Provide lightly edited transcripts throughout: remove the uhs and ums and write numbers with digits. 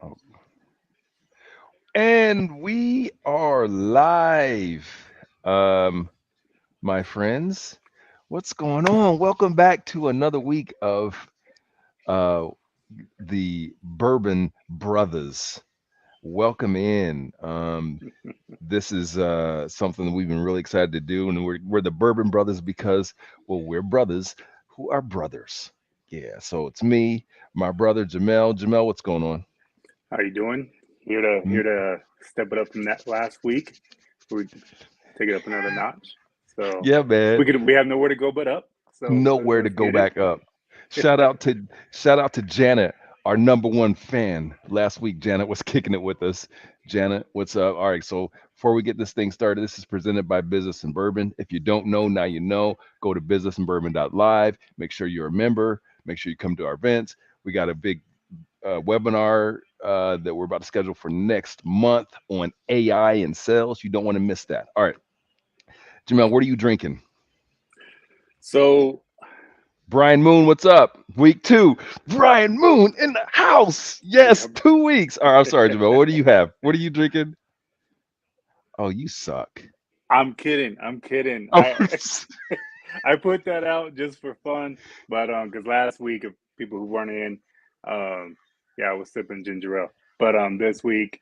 Oh, and we are live, um, my friends. What's going on? Welcome back to another week of uh, the Bourbon Brothas. Welcome in. This is something that we've been really excited to do, and we're the Bourbon Brothers because, well, we're brothers who are brothers. Yeah. So it's me, my brother Jamel. Jamel, what's going on? How you doing? Here to step it up from that last week. We take it up another notch. So Yeah, man. we have nowhere to go but up. So Nowhere to let's go get it. back up. Shout out to shout out to Janet, our number one fan. Last week, Janet was kicking it with us. Janet, what's up? All right, so before we get this thing started, this is presented by Business and Bourbon. If you don't know, now you know. Go to businessandbourbon.live. Make sure you're a member. Make sure you come to our events. We got a big webinar that we're about to schedule for next month on AI and sales. You don't want to miss that. All right, Jamel, what are you drinking? So Brian Moon, what's up? Week two. Brian Moon in the house. Yes, yeah, 2 weeks. All right, I'm sorry, Jamal. What do you have? What are you drinking? Oh, you suck. I'm kidding. I'm kidding. Oh, I put that out just for fun, but because last week, if people who weren't in, um, yeah, I was sipping ginger ale. But this week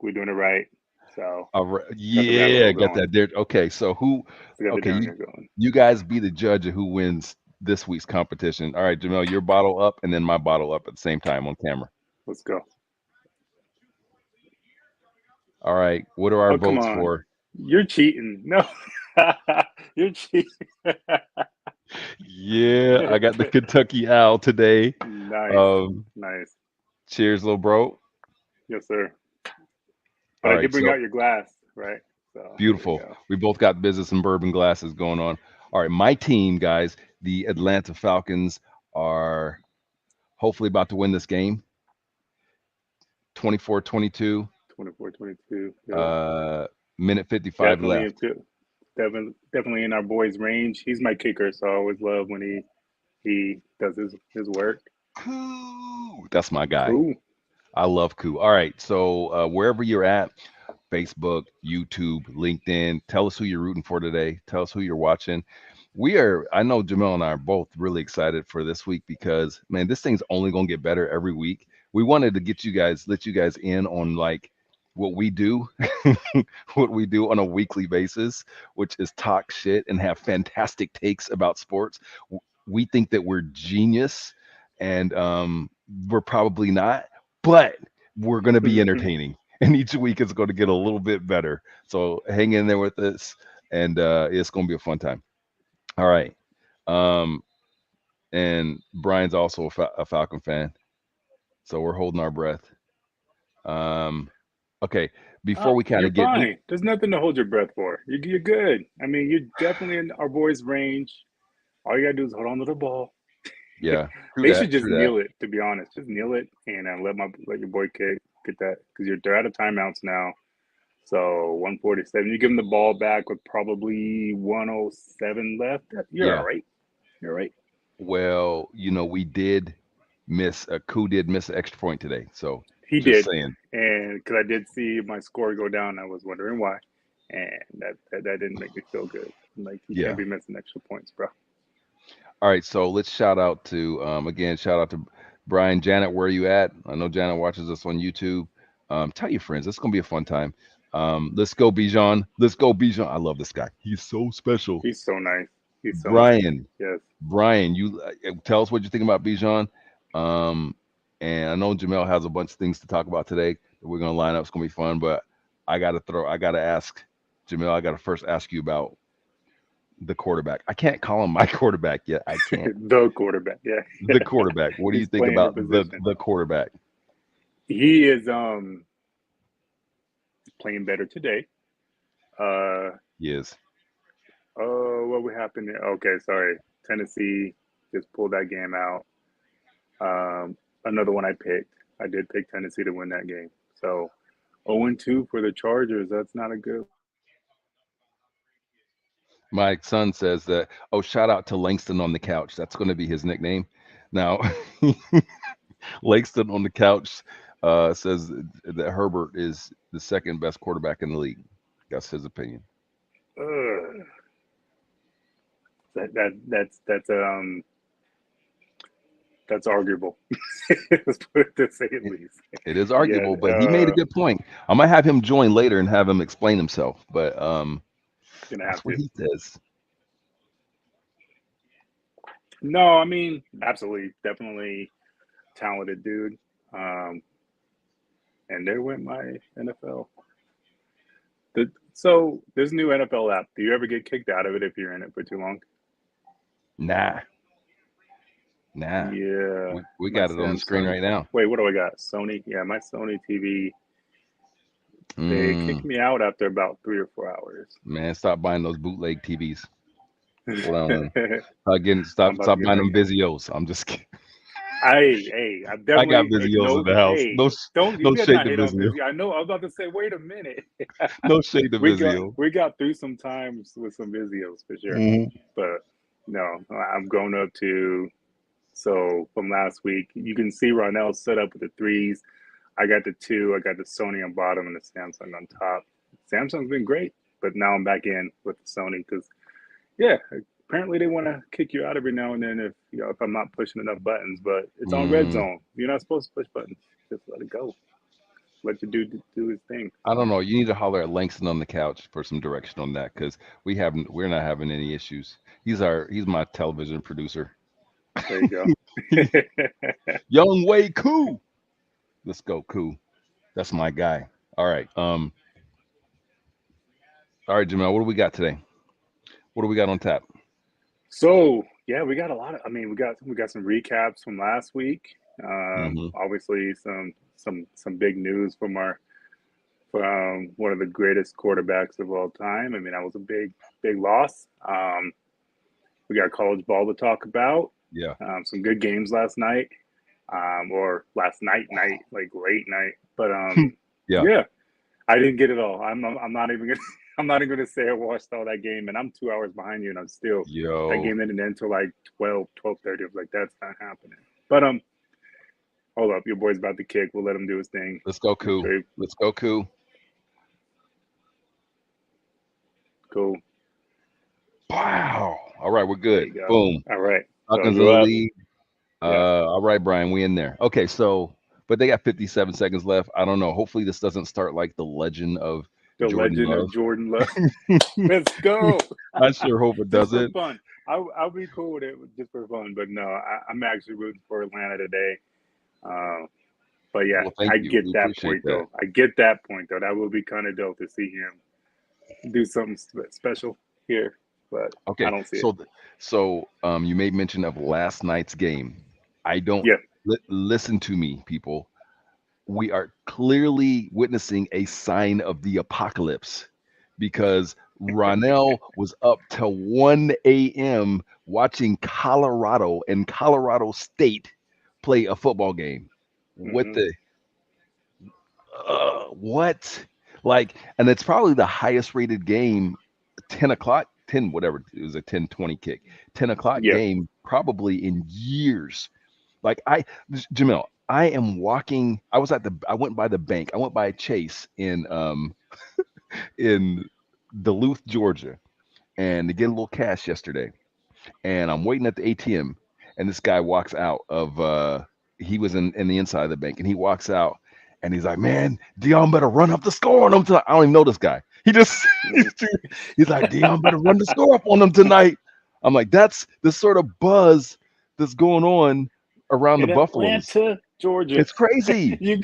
we're doing it right. So all right. got the Yeah, rabbit got going. that there. Okay, so who? So got the Okay, downer going. you guys be the judge of who wins this week's competition. All right, Jamel, your bottle up, and then my bottle up at the same time on camera. Let's go. All right, what are our Oh, come votes on. for? You're cheating. No, you're cheating. Yeah, I got the Kentucky Owl today. Nice. Um, Nice. cheers, little bro. Yes, sir. But All I did right, bring so out your glass, right? So there we beautiful. go. We both got business and bourbon glasses going on. All right, my team, guys, the Atlanta Falcons are hopefully about to win this game 24-22, 24, 22. Yep. uh, minute 55 Definitely left. into definitely in our boy's range. He's my kicker, so I always love when he does his work. Koo! That's my guy. Cool. I love Koo. All right, so wherever you're at, Facebook, YouTube, LinkedIn, tell us who you're rooting for today. Tell us who you're watching. I know Jamel and I are both really excited for this week because, man, this thing's only going to get better every week. We wanted to let you guys in on like what we do, what we do on a weekly basis, which is talk shit and have fantastic takes about sports. We think that we're genius, and we're probably not, but we're going to be entertaining. And each week is going to get a little bit better. So hang in there with us, and it's going to be a fun time. All right. Um, and Brian's also a Falcon fan, so we're holding our breath. Um, okay, before we kind You're of get fine. There's nothing to hold your breath for. You're good. I mean, you're definitely in our boy's range. All you gotta do is hold on to the ball. yeah, true They should that, just true that. kneel it. To be honest, just kneel it and let your boy kick get that because they're out of timeouts now. So 147. You give him the ball back with probably 107 left. You're all Yeah. right. You're all right. Well, we did miss a coup did miss an extra point today, so He just did, saying. and because I did see my score go down, I was wondering why, and that didn't make me feel good. Like you can't Yeah. be missing extra points, bro. All right, so let's shout out to again, shout out to Brian, Janet. Where are you at? I know Janet watches us on YouTube. Tell your friends. It's gonna be a fun time. Let's go, Bijan. Let's go, Bijan. I love this guy. He's so special. He's so nice. He's so nice. Brian, Yes. Brian, you tell us what you think about Bijan. Um, and I know Jamel has a bunch of things to talk about today that we're gonna line up. It's gonna be fun, but I gotta ask Jamel. I gotta first ask you about the quarterback. I can't call him my quarterback yet. I can't. The quarterback. Yeah. The quarterback. What do you He's think playing the about position. the quarterback? He is playing better today. Uh Yes. oh, what would happen there? Okay, sorry. Tennessee just pulled that game out. Another one I picked. I did pick Tennessee to win that game. So 0-2 for the Chargers. That's not a good look. My son says that, oh, shout out to Langston on the couch. That's going to be his nickname. Now, Langston on the couch. Says that Herbert is the second best quarterback in the league. That's his opinion. Ugh. That's arguable. Let's put it to say at It, least. it is Yeah. arguable, but he made a good point. I might have him join later and have him explain himself, but Gonna that's have what to. he says. No, I mean, absolutely, definitely talented dude. Um, and there went my NFL. So this new NFL app, do you ever get kicked out of it if you're in it for too long? Nah, nah. Yeah, We my got it on the screen Samsung. right now. Wait, what do I got? Sony. Yeah, my Sony TV. They Mm, kicked me out after about 3 or 4 hours. man, stop buying those bootleg TVs. That's what I want. I'm Again, about to stop get buying back them in. Vizios. I'm just kidding. I'm I got definitely Vizios in no. the house. Hey, don't you No better shade not to hate on Vizio. Vizio. I know. I was about to say, wait a minute. No shade to Vizio. We got through some times with some Vizios for sure, Hmm. but no, I'm going up to. So from last week, you can see Ronell set up with the threes. I got the two. I got the Sony on bottom and the Samsung on top. Samsung's been great, but now I'm back in with the Sony because yeah, apparently they want to kick you out every now and then if if I'm not pushing enough buttons. But it's on red Mm, zone. You're not supposed to push buttons. Just let it go. Let the dude do his thing. I don't know. You need to holler at Langston on the couch for some direction on that because we're not having any issues. He's my television producer. There you go. Young Wei Koo. Let's go, Koo. That's my guy. All right. All right, Jamel. What do we got today? What do we got on tap? So yeah, we got a lot of. I mean, we got some recaps from last week. Hmm. Obviously, some big news from one of the greatest quarterbacks of all time. I mean, that was a big loss. We got college ball to talk about. Yeah. Some good games last night, or last night, like late night. But Yeah. yeah, I didn't get it all. I'm not even gonna I'm not even gonna say I watched all that game, and I'm 2 hours behind you, and I'm still that Yo. game didn't end until like 12:30. I was like, that's not happening. But hold up, your boy's about to kick. We'll let him do his thing. Let's go, Make Koo. sure he Let's go, Koo. cool. Wow. All right, we're There good. you go. Boom. All right. So Falcons in you're the up. lead. Yeah. All right, Brian, we in there. Okay, so but they got 57 seconds left. I don't know. Hopefully this doesn't start like the legend of The Jordan legend Love. of Jordan Love. Let's go. I sure hope it Just for doesn't. fun. I'll be cool with it just for fun. But no, I'm actually rooting for Atlanta today. Uh, but yeah, Well, thank I you. get We that appreciate point that. though. I get that point though. That would be kind of dope to see him do something special here. But I Okay, don't see it. so you made mention of last night's game. I don't Yeah. listen to me, people. We are clearly witnessing a sign of the apocalypse because Ronell was up till 1 a.m. watching Colorado and Colorado State play a football game. What Hmm. the what? Like, and it's probably the highest rated game, 10 o'clock, 10, whatever. It was a 10:20 kick, 10 o'clock Yeah. game, probably in years. Like, Jamel, I am walking. I went by the bank. I went by Chase in Duluth, Georgia, and to get a little cash yesterday. And I'm waiting at the ATM, and this guy walks out of he was in the inside of the bank, and he walks out, and he's like, "Man, Dion better run up the score on him tonight." I don't even know this guy. He just Hmm. he's like, "Dion better run the score up on him tonight." I'm like, that's the sort of buzz that's going on around the In Buffaloes. Atlanta, Georgia. It's crazy. You.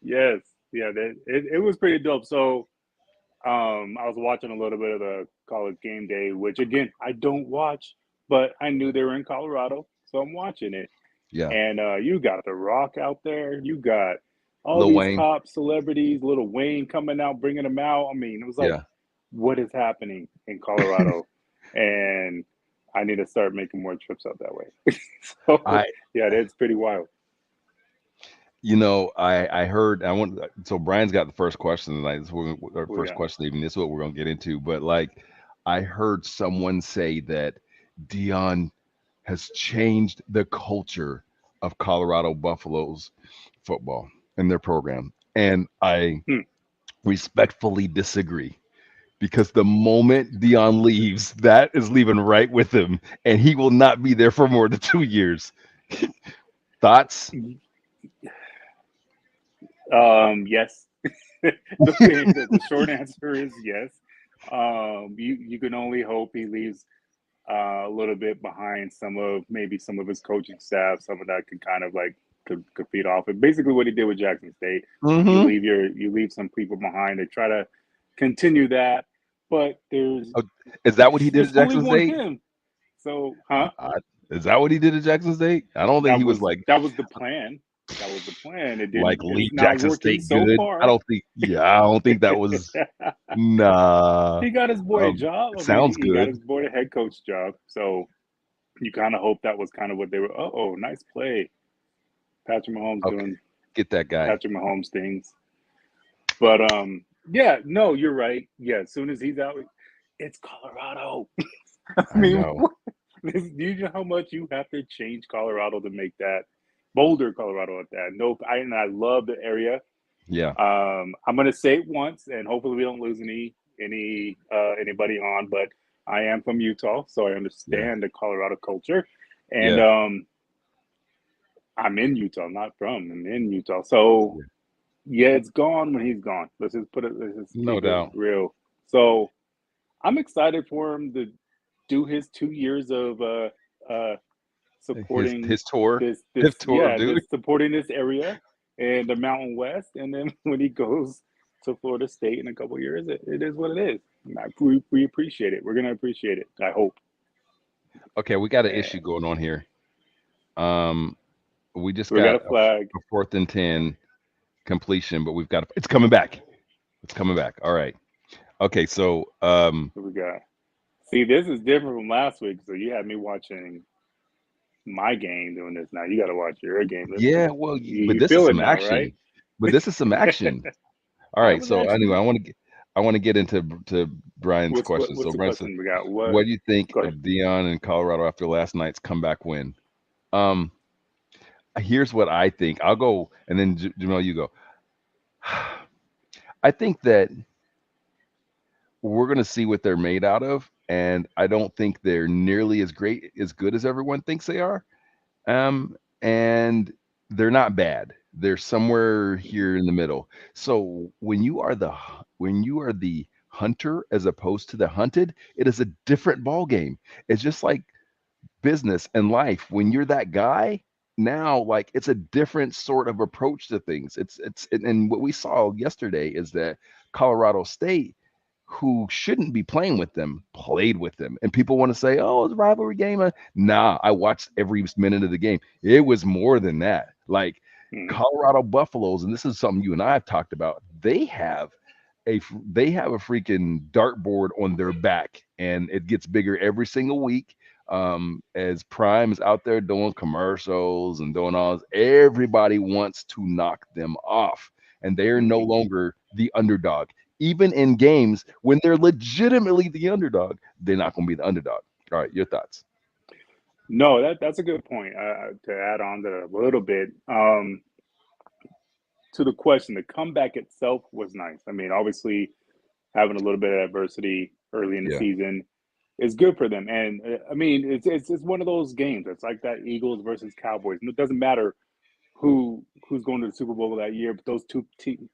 Yes. Yeah. It was pretty dope. So I was watching a little bit of the college game day, which again I don't watch, but I knew they were in Colorado, so I'm watching it. Yeah, And you got The Rock out there, you got all Lil these Wayne. top celebrities, Little Wayne coming out, bringing them out. I mean, it was like, Yeah. what is happening in Colorado? And I need to start making more trips out that way. So I yeah, that's pretty wild. I heard I want so Brian's got the first question tonight. This is our Oh first yeah. question evening. This is what we're gonna get into. But like I heard someone say that Dion has changed the culture of Colorado Buffaloes football in their program. And I Hmm. respectfully disagree because the moment Dion leaves, that is leaving right with him, and he will not be there for more than 2 years. Thoughts? Yes. The short answer is yes. You can only hope he leaves a little bit behind some of his coaching staff, some of that can kind of like could feed off it. Basically, what he did with Jackson State, Mm-hmm. you leave some people behind to try to continue that, but Oh, is that what he did there's at only Jackson one State? him. So, huh? Is that what he did at Jackson State? I don't think he was like That was the plan. That was the plan. It's leave not Jackson working State so good. I far. don't think. Yeah, I don't think that was. Nah. He got his boy a job. It I mean, sounds he got good. his boy a head coach job. So you kind of hope that was kind of what they were. Oh, nice play. Patrick Mahomes Okay, doing get that guy. Patrick Mahomes things. But yeah, no, you're right. Yeah, as soon as he's out, it's Colorado. I I mean, know. do you know how much you have to change Colorado to make that Boulder, Colorado at that? Nope. I love the area. Yeah, I'm gonna say it once, and hopefully we don't lose anybody on. But I am from Utah, so I yeah, understand the Colorado culture, and yeah, I'm in Utah, not from. I'm in Utah, so yeah. yeah, it's gone when he's gone. Let's just No keep it doubt. real. So I'm excited for him to do his 2 years of uh, supporting His tour, his this tour, yeah dude. this supporting this area and the Mountain West, and then when he goes to Florida State in a couple of years, it is what it is. We appreciate it. We're gonna appreciate it. I hope. Okay, we got an issue And going on here. Um, we just we got got a flag. a 4th and 10 completion, but we've got it's coming back. It's coming back. All right. Okay, so What we got? See, this is different from last week. So you had me watching my game doing this. Now you got to watch your game. yeah, well, but You this is feel it some now, right? action. But this is some action. All That right. was So anyway, actually I want to get into Brian's question. what's So the Brian says, question we got? what What? do you think Go ahead. of Dion and Colorado after last night's comeback win? Um, Here's what I think. I'll go, and then Jamel, you go. I think that we're going to see what they're made out of, and I don't think they're nearly as great, as good as everyone thinks they are. And they're not bad. They're somewhere here in the middle. So when you are the hunter as opposed to the hunted, it is a different ball game. It's just like business and life. When you're that guy, now like it's a different sort of approach to things. And what we saw yesterday is that Colorado State, who shouldn't be playing with them, played with them. And people want to say, "Oh, it's a rivalry game." Nah, I watched every minute of the game. It was more than that. Like Mhm. Colorado Buffaloes, and this is something you and I have talked about. They have a freaking dartboard on their back, and it gets bigger every single week. As Prime is out there doing commercials and doing all this, everybody wants to knock them off, and they are no Mhm. longer the underdog. Even in games when they're legitimately the underdog, they're not going to be the underdog. All right, your thoughts? No, that's a good point. To add on to that a little bit, to the question, the comeback itself was nice. I mean, obviously, having a little bit of adversity early in the Yeah. season is good for them. And I mean, it's one of those games. It's like that Eagles versus Cowboys. And it doesn't matter who's going to the Super Bowl that year, but those two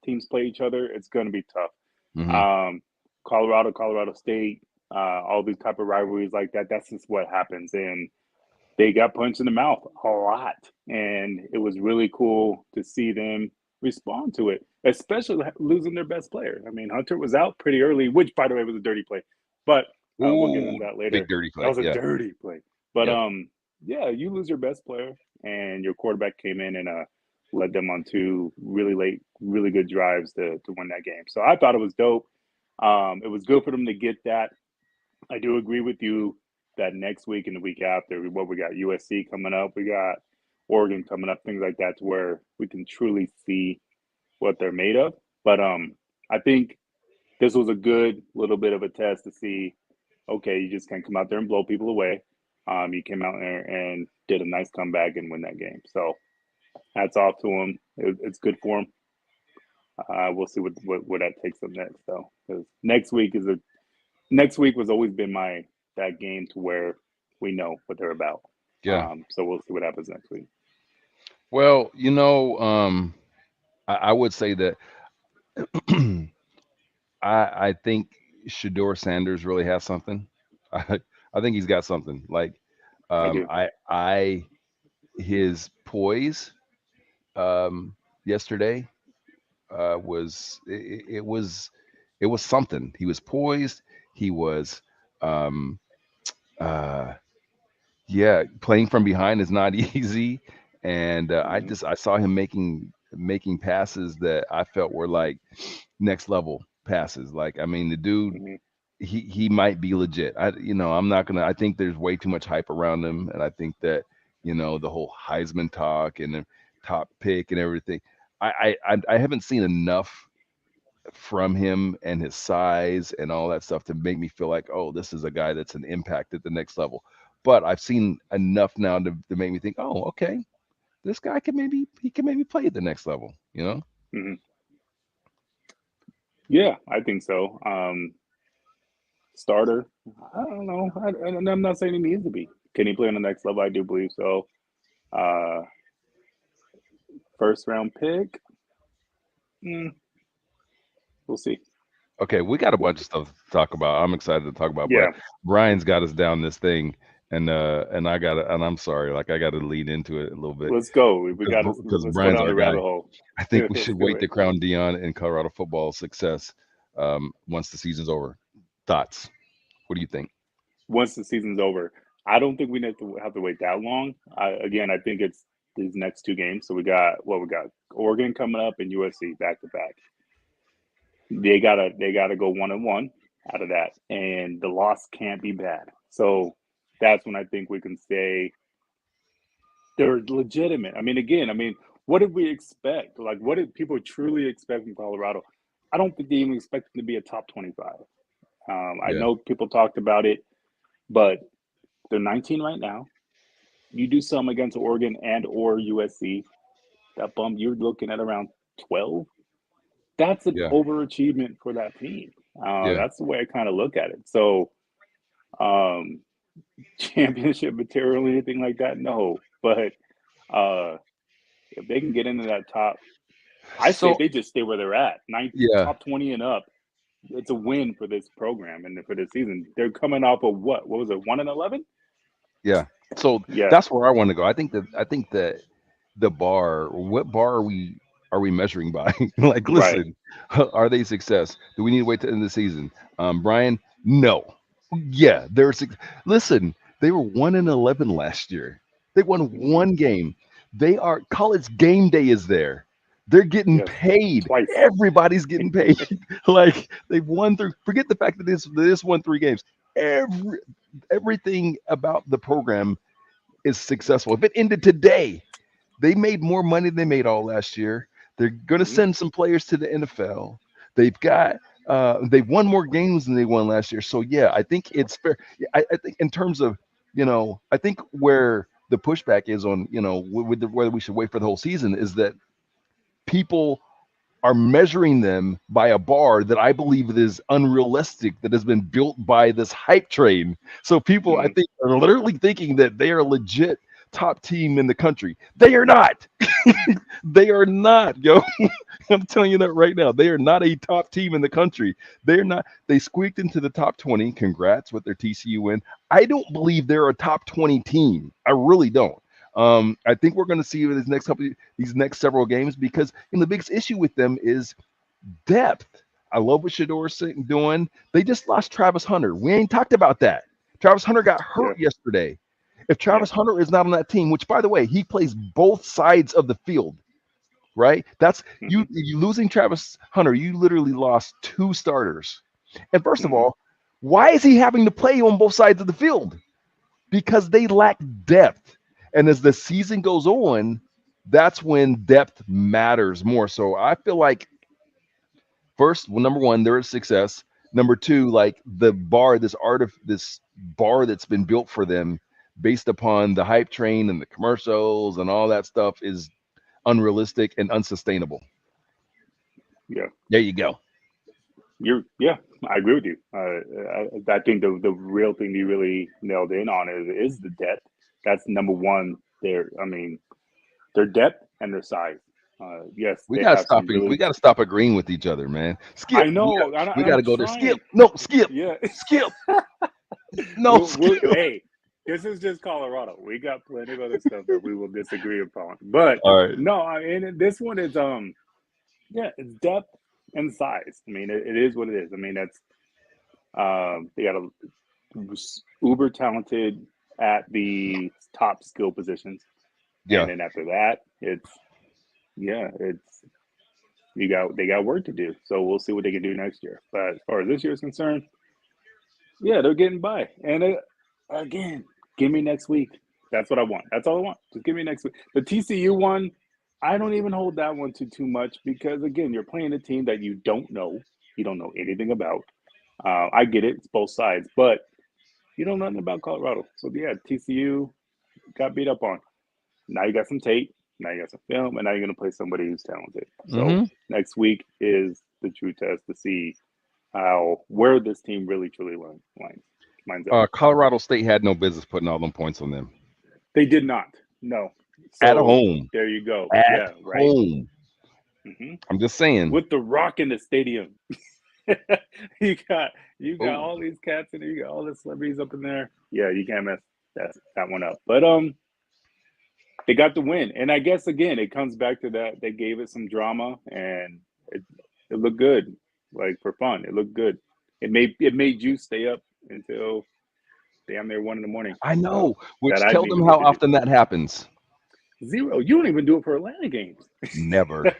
teams play each other. It's going to be tough. Hmm. Um, Colorado State, all these type of rivalries like that. That's just what happens. And they got punched in the mouth a lot, and it was really cool to see them respond to it, especially losing their best player. I mean, Hunter was out pretty early, which, by the way, was a dirty play, but we'll get Ooh, into that big later. dirty That play. was a Yeah. dirty play, but Yeah. yeah, you lose your best player, and your quarterback came in and led them on two really late, really good drives to win that game. So I thought it was dope. It was good for them to get that. I do agree with you that next week and the week after, what we got USC coming up, we got Oregon coming up, things like that, to where we can truly see what they're made of. But I think this was a good little bit of a test to see. Okay, you just can't come out there and blow people away. You came out there and did a nice comeback and win that game. So Hats off to him. It's good for him. We'll see what that takes up next though, because next week was always been my that game to where we know what they're about. Yeah. So we'll see what happens next week. Well, I would say that I think Shador Sanders really has something. I think he's got something. Like I do. I his poise yesterday it was something. He was poised. He was um, uh, yeah, playing from behind is not easy, and Hmm. I saw him making passes that I felt were like next level passes. Like I mean, the dude Hmm. he might be legit. I'm not gonna. I think there's way too much hype around him, and I think that the whole Heisman talk and the top pick and everything. I haven't seen enough from him and his size and all that stuff to make me feel like, oh, this is a guy that's an impact at the next level. But I've seen enough now to make me think, oh, okay, this guy can maybe play at the next level, you know? Hmm. Yeah, I think so. Starter. I don't know. I'm not saying he needs to be. Can he play on the next level? I do believe so. Uh, First round pick. Mm, we'll see. Okay, we got a We'll, bunch of stuff to talk about. I'm excited to talk about, but yeah, Brian's got us down this thing, and I got to, and I'm sorry, like I got to lead into it a little bit let's go. We got to because let's go Brian's down our the guy. rabbit hole. I think we Let's should do wait it. to crown Dion in Colorado football success once the season's over. Thoughts? What do you think? Once the season's over, I don't think we have to wait that long. Again, I think it's these next two games. So we got Oregon coming up and USC back to back. They gotta go 1-1 out of that, and the loss can't be bad. So that's when I think we can say they're legitimate. I mean, again, what did we expect? Like, what did people truly expect from Colorado? I don't think they even expect them to be a top 25. I Yeah, know people talked about it, but they're 19 right now. You do some against Oregon and or USC, that bump you're looking at around 12. That's an yeah, overachievement for that team. yeah. That's the way I kind of look at it. So, um, championship material, anything like that, no. But uh, if they can get into that top, I say So if they just stay where they're at, yeah, top 20 and up, it's a win for this program and for this season. They're coming off of what? What was it? 1-11? yeah. So Yeah. that's where I want to go. I think that the bar, what bar are we measuring by? Like, Right. listen, are they success? Do we need to wait to the end of the season? Brian, no. Yeah, listen, they were 1-11 last year. They won Hmm. one game. They are college game day is there. They're getting Yes. paid. Twice. Everybody's getting paid. Like they've won through. Forget the fact that this won 3 games. Every everything about the program is successful. If it ended today, they made more money than they made all last year. They're going to Hmm. send some players to the NFL. They've won more games than they won last year. So yeah, I think it's fair. Yeah, I think in terms of I think where the pushback is on whether we should wait for the whole season is that people are measuring them by a bar that I believe is unrealistic, that has been built by this hype train. So people, I Hmm. think, are literally thinking that they are legit top team in the country. They are not. They are not, yo. I'm telling you that right now. They are not a top team in the country. They're not. They squeaked into the top 20. Congrats with their TCU win. I don't believe they're a top 20 team. I really don't. I think we're going to see these next several games because the biggest issue with them is depth. I love what Shador's doing. They just lost Travis Hunter. We ain't talked about that. Travis Hunter got Yeah. hurt yesterday. If Yeah. Travis Hunter is not on that team, which by the way, he plays both sides of the field, right? That's Hmm. you losing Travis Hunter, you literally lost two starters. And first of Hmm. all, why is he having to play on both sides of the field? Because they lack depth. And as the season goes on, that's when depth matters more. So I feel like first, well, number one, there is success. Number two, like this bar that's been built for them based upon the hype train and the commercials and all that stuff is unrealistic, and unsustainable. Yeah, There you go. yeah, I agree with you. I think the real thing you really nailed in on is the depth. That's number one. I mean, their depth and their size. Yes, We they gotta have stop. some We really. gotta stop agreeing with each other, man. Skip. I know, and We I'm gotta go there. Skip. trying. No, skip. Yeah. Skip. No, skip. Hey, this is just Colorado. We got plenty of other stuff that we will disagree upon. But All right. no, and this one is yeah, it's depth and size. I mean, it is what it is. I mean, that's they got a uber talented at the top skill positions, and Yeah. then after that, it's yeah, it's they got work to do. So we'll see what they can do next year. But as far as this year is concerned, yeah, they're getting by. And again, give me next week. That's what I want. That's all I want. Just give me next week. The TCU one, I don't even hold that one to too much because again, you're playing a team that you don't know. You don't know anything about. I get it. It's both sides, but you know nothing about Colorado. So yeah, TCU got beat up on. Now you got some tape. Now you got some film, and now you're going to play somebody who's talented. So Mm-hmm. next week is the true test to see how where this team really truly lines up. Colorado State had no business putting all them points on them They did not. No. at So home. there you go. At Yeah, right. home. hmm I'm just saying. With the Rock in the stadium, you got Oh, all these cats in there. You got all the celebrities up in there. Yeah, you can't mess that one up. But they got the win, and I guess again it comes back to that they gave it some drama, and it it looked good, like for fun. It looked good. It made you stay up until damn near 1 in the morning. I So know. that Which I tell didn't them even get how to do. often that happens. Zero. You don't even do it for Atlanta games. Never.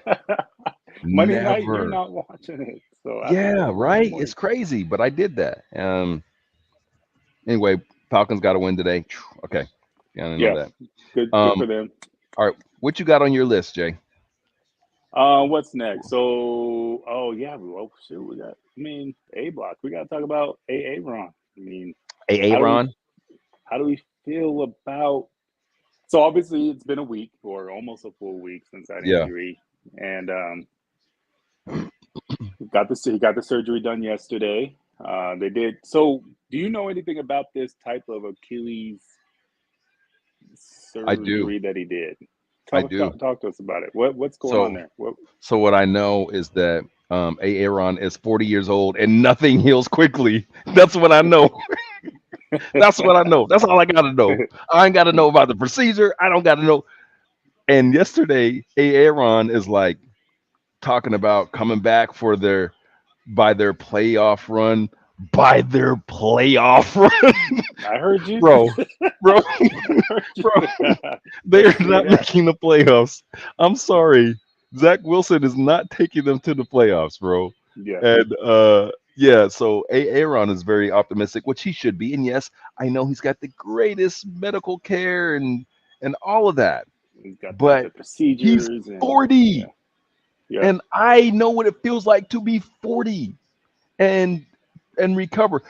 Monday night, you're Never. not watching it. So I have to stay Yeah, up 1 in the right. It's morning. crazy, but I did that. Anyway, Falcons got to win today. Okay, yeah, I know Yeah, that. good Um, for them. all right, what you got on your list, Jay? What's next? So, oh yeah, well, shoot, we got. I mean, A block. We got to talk about Ron. I mean, A how do we Ron. how do we feel about? So obviously, it's been a week or almost a full week since that Yeah, injury, and he got the surgery done yesterday. They did. So, do you know anything about this type of Achilles I do. surgery that he did? I do. Talk to us about it. What's going on So, there? What? so what I know is that Aaron is 40 years old and nothing heals quickly. That's what I know. That's what I know. That's all I gotta know. I ain't gotta know about the procedure. I don't gotta know. And yesterday, Aaron is like talking about coming back for their by their playoff run. By their playoff run, I heard you. bro, bro, I heard bro. you. They Let's are see not that. making the playoffs. I'm sorry. Zach Wilson is not taking them to the playoffs, bro. Yeah, And yeah, so Aaron is very optimistic, which he should be. And yes, I know he's got the greatest medical care and all of that. he's got But the he's procedures and yeah, 40. yeah. And I know what it feels like to be 40 and recover.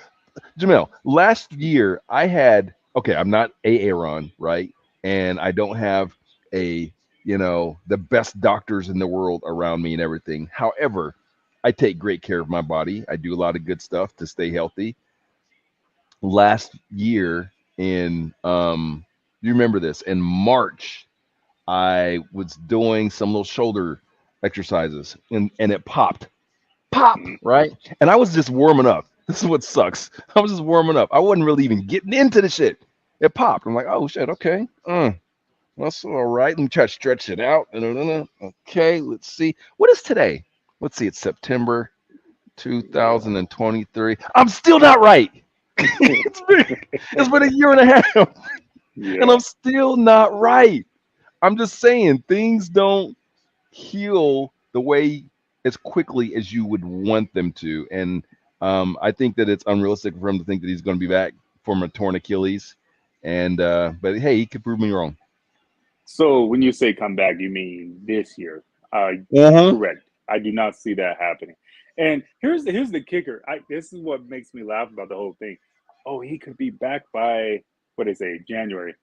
Jamel, last year I had okay, I'm not Aaron, right? And I don't have a the best doctors in the world around me and everything. However, I take great care of my body. I do a lot of good stuff to stay healthy. Last year in you remember this in March, I was doing some little shoulder exercises and it pop, Mhm. right? And I was just warming up. This is what sucks. I was just warming up. I wasn't really even getting into the shit. It popped. I'm like, oh shit, okay. That's all right. Let me try to stretch it out. Okay, let's see. What is today? Let's see. It's September Yeah, 2023. I'm still not right. It's been a year and a half, and yeah. I'm still not right. I'm just saying things don't heal the way as quickly as you would want them to. And I think that it's unrealistic for him to think that he's going to be back from a torn Achilles. And but hey, he could prove me wrong. So when you say come back, you mean this year? Uh-huh. Correct. I do not see that happening. And here's the kicker. This is what makes me laugh about the whole thing. Oh, he could be back by what they say January.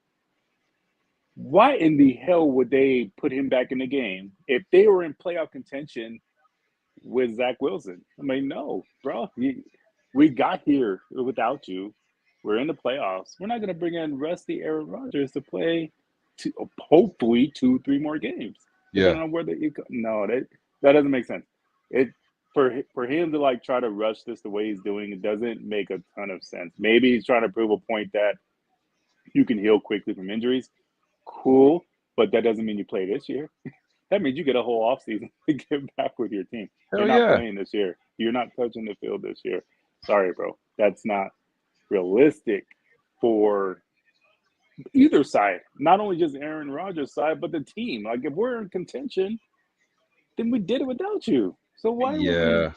why in the hell would they put him back in the game if they were in playoff contention with Zach Wilson? I mean, no, bro. We got here without you. We're in the playoffs. We're not going to bring in rusty Aaron Rodgers to play, hopefully 2, 3 more games, Yeah. depending on where they. No, that doesn't make sense. It for him to like try to rush this the way he's doing, it doesn't make a ton of sense. Maybe he's trying to prove a point that you can heal quickly from injuries. Cool, but that doesn't mean you play this year. That means you get a whole offseason to get back with your team. You're Hell not yeah. playing this year. You're not touching the field this year. Sorry, bro. That's not realistic for either side. Not only just Aaron Rodgers' side, but the team. Like if we're in contention, then we did it without you. So why would we Yeah.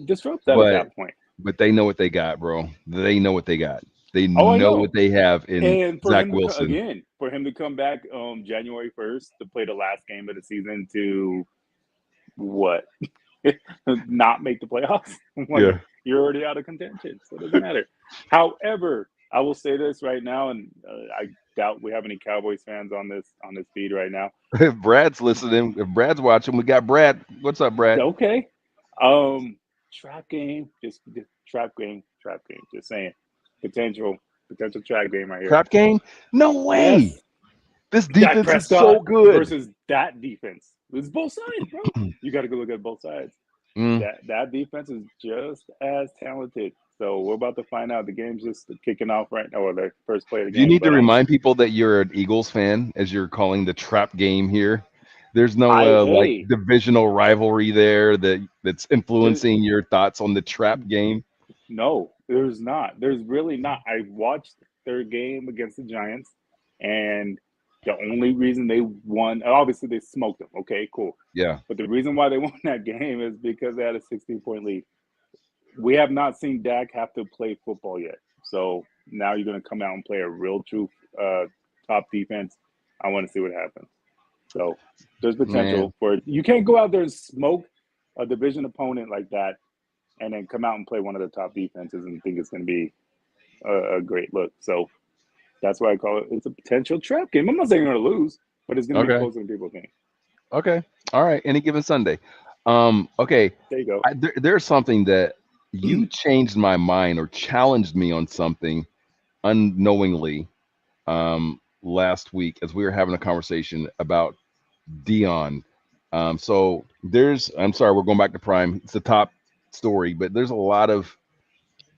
disrupt that at But that point? they know what they got, bro. They know what they got. They Oh, I know what know. they have in And for Zach him to Wilson. again, for him to come back January 1st to play the last game of the season to what not make the playoffs. Like Yeah. you're already out of contention, so it doesn't matter. However, I will say this right now, and I doubt we have any Cowboys fans on this feed right now. If Brad's listening, if Brad's watching, we got Brad. What's up, Brad? Okay, um, trap game, just trap game. Just saying, potential potential trap game right here. Trap game? No way. Yes, This Dak defense is so Prescott good. versus that defense. It's both sides, bro. You got to go look at both sides. Mm. That defense is just as talented. So we're about to find out. The game's just kicking off right now, or the first play of the Do you game. need to But remind people that you're an Eagles fan as you're calling the trap game here? There's no I like hey, divisional rivalry there that's there, influencing your thoughts on the trap game. no, there's not. There's really not. I watched their game against the Giants, and the only reason they won, obviously they smoked them. Okay, cool. Yeah. But the reason why they won that game is because they had a 16-point lead. We have not seen Dak have to play football yet. So now you're going to come out and play a real true uh, top defense. I want to see what happens. So there's Man. potential for it. You can't go out there and smoke a division opponent like that and then come out and play one of the top defenses and think it's going to be a great look. So that's why I call it. It's a potential trap game. I'm not saying you're going to lose, but it's going to be Okay. closer than people think. Okay. All right. Any given Sunday. Okay. There you go. There's something that you changed my mind or challenged me on something unknowingly last week as we were having a conversation about Dion. So I'm sorry, we're going back to Prime. It's the top story, but there's a lot of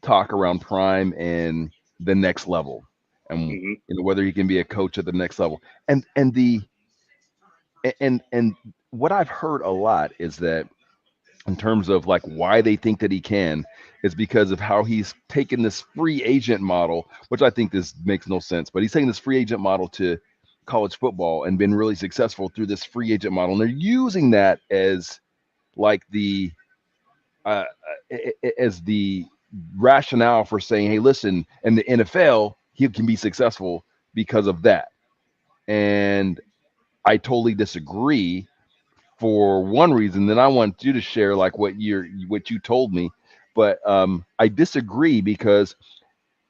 talk around Prime and the next level, and Hmm. whether he can be a coach at the next level. And what I've heard a lot is that in terms of like why they think that he can is because of how he's taken this free agent model, which I think this makes no sense, but he's taking this free agent model to college football and been really successful through this free agent model. And they're using that as like as the rationale for saying, hey, listen, in the NFL, he can be successful because of that. And I totally disagree for one reason. Then I want you to share like what you told me, but I disagree because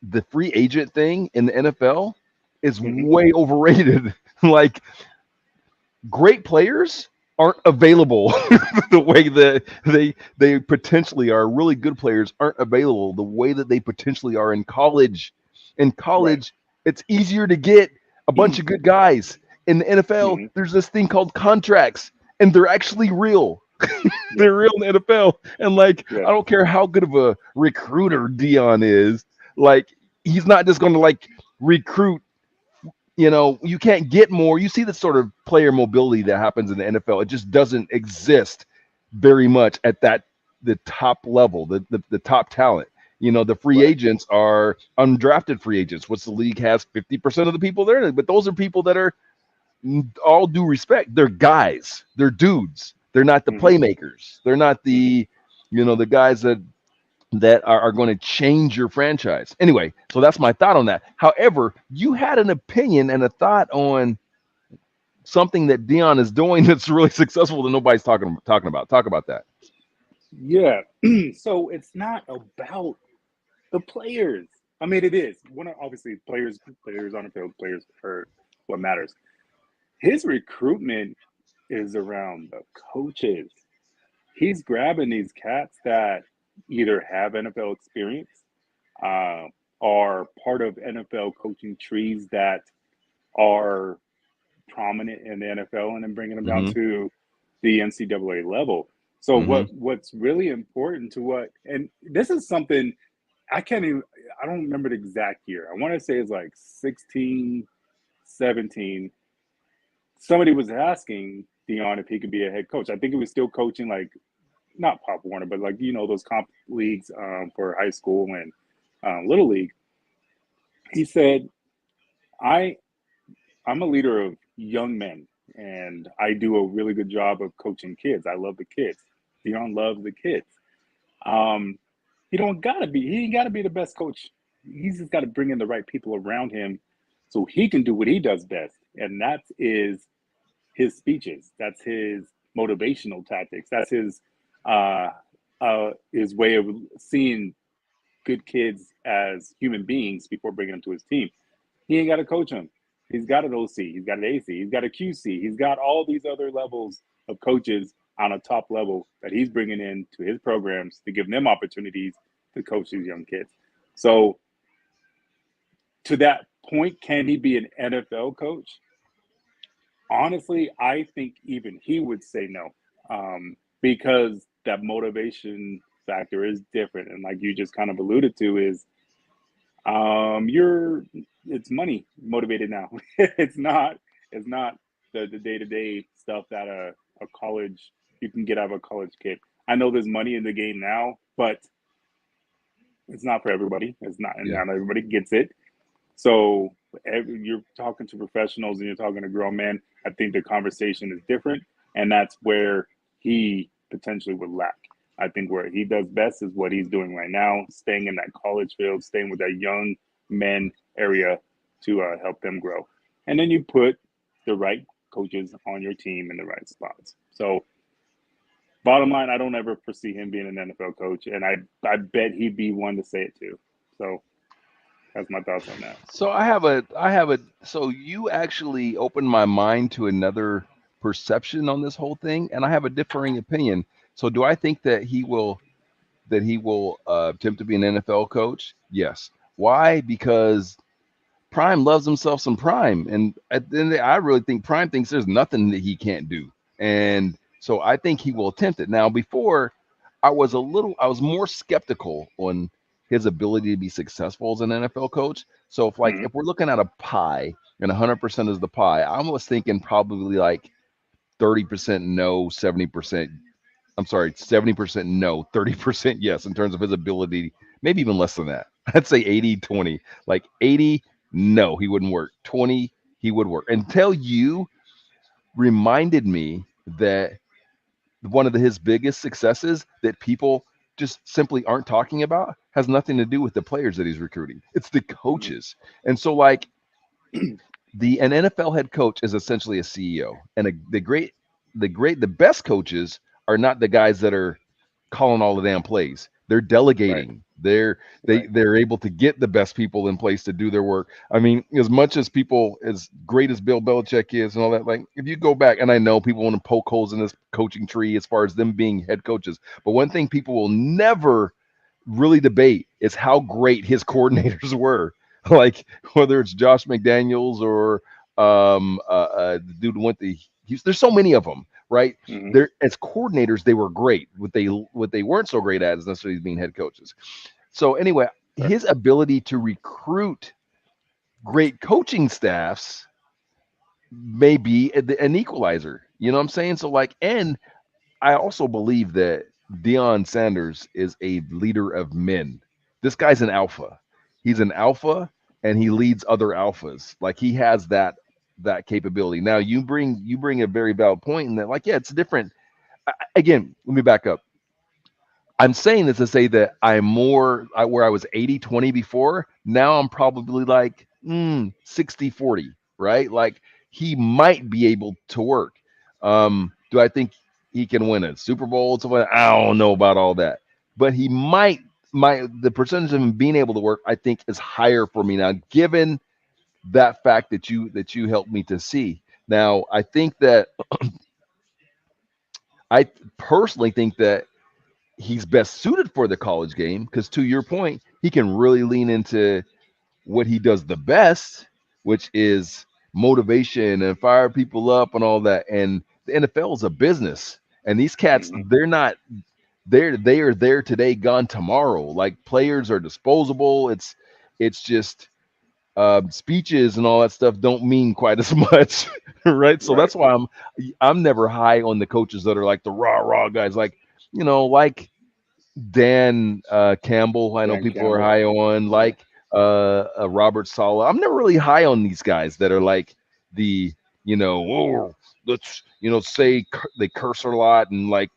the free agent thing in the NFL is Hmm. way overrated. Like great players aren't available the way that they potentially are. Really good players aren't available the way that they potentially are in college. In Right. college, it's easier to get a bunch of good guys. In the NFL, Hmm. there's this thing called contracts, and they're actually real. Yeah. They're real in the NFL. And like, Yeah. I don't care how good of a recruiter Dion is, like, he's not just gonna like recruit. You can't get more. You see the sort of player mobility that happens in the NFL. It just doesn't exist very much at the top level, the top talent. The free Right. agents are undrafted free agents. What's the league has 50% of the people there, but those are people that are all due respect. They're guys. They're dudes. They're not the Hmm. playmakers. They're not Hmm. the guys that are going to change your franchise. Anyway, so that's my thought on that. However, you had an opinion and a thought on something that Dion is doing that's really successful that nobody's talking about. Talk about that. Yeah. So it's not about the players. I mean, it is. Obviously players on the field, players are what matters. His recruitment is around the coaches. He's grabbing these cats that either have NFL experience, uh, are part of NFL coaching trees that are prominent in the NFL, and then bringing them down Hmm. to the NCAA level. So Hmm. what's really important to what, and this is something I can't even, I don't remember the exact year. I want to say it's like 16, 17. Somebody was asking Dion if he could be a head coach. I think he was still coaching, like not Pop Warner, but like those comp leagues for high school and little league. He said, "I I'm a leader of young men, and I do a really good job of coaching kids. I love the kids. Dion loves the kids. Um, he don't gotta be. He ain't gotta be the best coach. He's just got to bring in the right people around him, so he can do what he does best, and that is his speeches. That's his motivational tactics. That's uh, his way of seeing good kids as human beings before bringing them to his team. He ain't got to coach them. He's got an OC. He's got an AC. He's got a QC. He's got all these other levels of coaches on a top level that he's bringing in to his programs to give them opportunities to coach these young kids. So, to that point, can he be an NFL coach? Honestly, I think even he would say no, because that motivation factor is different. And like you just kind of alluded to, is you're it's money motivated now. It's not the day to day stuff that a college you can get out of a college kid. I know there's money in the game now, but it's not for everybody. It's not, and Yeah. not everybody gets it. So you're talking to professionals and you're talking to grown men. I think the conversation is different, and that's where he potentially would lack. I think where he does best is what he's doing right now, staying in that college field, staying with that young men area to help them grow. And then you put the right coaches on your team in the right spots. So, bottom line, I don't ever foresee him being an NFL coach, and I bet he'd be one to say it too. So that's my thoughts on that. So I have a so you actually opened my mind to another perception on this whole thing, and I have a differing opinion. So do I think that he will attempt to be an NFL coach? Yes. Why? Because Prime loves himself some Prime, and at the end of the day, I really think Prime thinks there's nothing that he can't do, and so I think he will attempt it. Now, before I was more skeptical on his ability to be successful as an NFL coach. So Mm-hmm. if we're looking at a pie and 100% is the pie, I was thinking probably like 30% no, 70%. I'm sorry, 70% no, 30% yes in terms of his ability, maybe even less than that. I'd say 80-20. Like 80, no, he wouldn't work. 20, he would work. Until you reminded me that one of his biggest successes that people just simply aren't talking about has nothing to do with the players that he's recruiting. It's the coaches. And so like an NFL head coach is essentially a CEO, and the best coaches are not the guys that are calling all the damn plays. They're Right. delegating. Right. They're able to get the best people in place to do their work. I mean, as much as people, as great as Bill Belichick is and all that, like if you go back, and I know people want to poke holes in this coaching tree as far as them being head coaches, but one thing people will never really debate is how great his coordinators were. Like whether it's Josh McDaniels or the dude who went to Houston. There's so many of them, right? Mm-hmm. They're as coordinators, they were great. What they weren't so great at is necessarily being head coaches. So anyway, Right. his ability to recruit great coaching staffs may be an equalizer. You know what I'm saying? So like, and I also believe that Deion Sanders is a leader of men. This guy's an alpha. He's an alpha, and he leads other alphas. Like he has that capability. Now you bring a very valid point in that, like, yeah, it's different. Again, let me back up. I'm saying this to say that where I was 80-20 before. Now I'm probably like 60-40, right? Like he might be able to work. Do I think he can win a Super Bowl? And stuff like that? I don't know about all that, but he might. The percentage of him being able to work, I think, is higher for me now, given that fact that you helped me to see. Now, I personally think that he's best suited for the college game because, to your point, he can really lean into what he does the best, which is motivation and fire people up and all that. And the NFL is a business, and these cats, Hmm. they're not. They are there today, gone tomorrow. Like players are disposable. It's just speeches and all that stuff don't mean quite as much, right? So Right. that's why I'm never high on the coaches that are like the rah guys, like like Dan Campbell. I know Dan people are Campbell. high on, Yeah. like Robert Sala. I'm never really high on these guys that are like the oh, let's say they curse a lot and like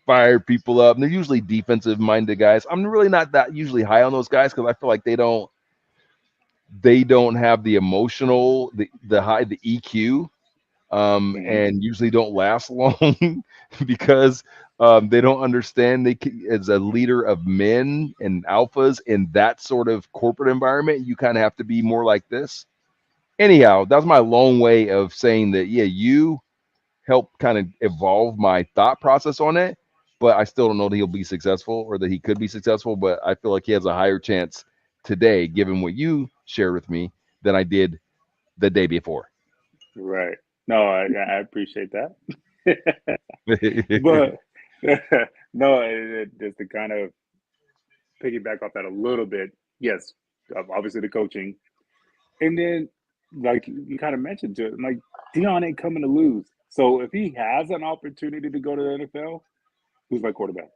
fire people up. And they're usually defensive minded guys. I'm really not that usually high on those guys because I feel like they don't have the emotional, the EQ, Hmm. and usually don't last long because they don't understand as a leader of men and alphas in that sort of corporate environment, you kind of have to be more like this. Anyhow, that's my long way of saying that, yeah, you helped kind of evolve my thought process on it, but I still don't know that he'll be successful or that he could be successful. But I feel like he has a higher chance today, given what you shared with me, than I did the day before. Right. No, I appreciate that. But no, just to kind of piggyback off that a little bit. Yes, obviously the coaching, and then like you kind of mentioned to it, like Dion ain't coming to lose. So if he has an opportunity to go to the NFL, who's my quarterback?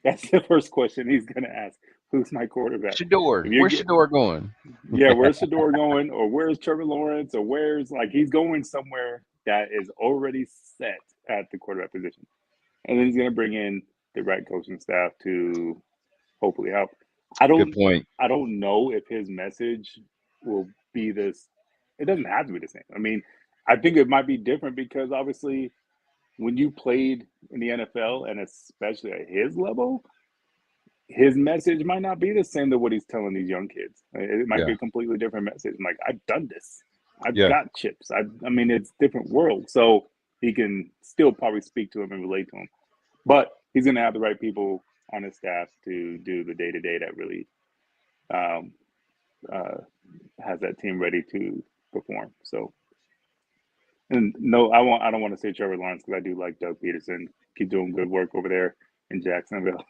That's the first question he's going to ask. Who's my quarterback? Shador, If you where's get, Shador going? yeah, where's Shador going, or where's Trevor Lawrence, or where's like he's going somewhere that is already set at the quarterback position, and then he's going to bring in the right coaching staff to hopefully help. I Good don't, point. I don't know if his message will be this. It doesn't have to be the same. I mean, I think it might be different because obviously when you played in the NFL and especially at his level, his message might not be the same to what he's telling these young kids. It might be Yeah, a completely different message. I'm like, I've done this. I've yeah, got chips. I mean, it's different world. So he can still probably speak to him and relate to him. But he's going to have the right people on his staff to do the day to day that really um, uh, has that team ready to perform. So, and no, I don't want to say Trevor Lawrence because I do like Doug Peterson. Keep doing good work over there in Jacksonville.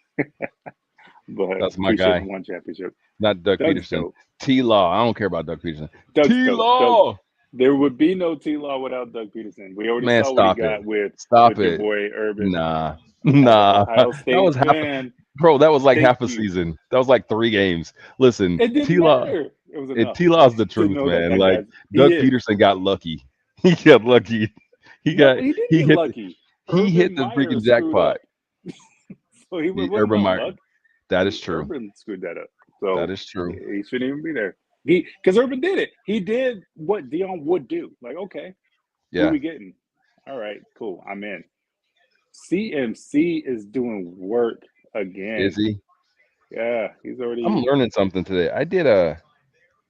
But that's my appreciate the guy. one championship. Not Doug Doug's Peterson. dope. T Law. I don't care about Doug Peterson. Doug's T dope. Doug. Law. There would be no T Law without Doug Peterson. We already Man, saw what he stop it. got Stop with your it. boy Urban Nah. as an Nah. Ohio That State was half fan. bro, that was like Thank half a you. season. That was like 3 games. Listen, It didn't T Law matter. It was and enough T Law's the to truth, know that man. that Like guy's he Doug is. Peterson got lucky. He got lucky. He No, got he did he get hit lucky. he hit Urban the Meyer freaking screwed jackpot. up. So it The wasn't Urban no Meyer. luck. That is true. Urban screwed that up. That So is true. he shouldn't even be there. He because Urban did it. He did what Dion would do. Like, okay, who Yeah. we getting? All right, cool. I'm in. CMC is doing work Is again. he? Yeah, he's I'm already. learning something today. I did a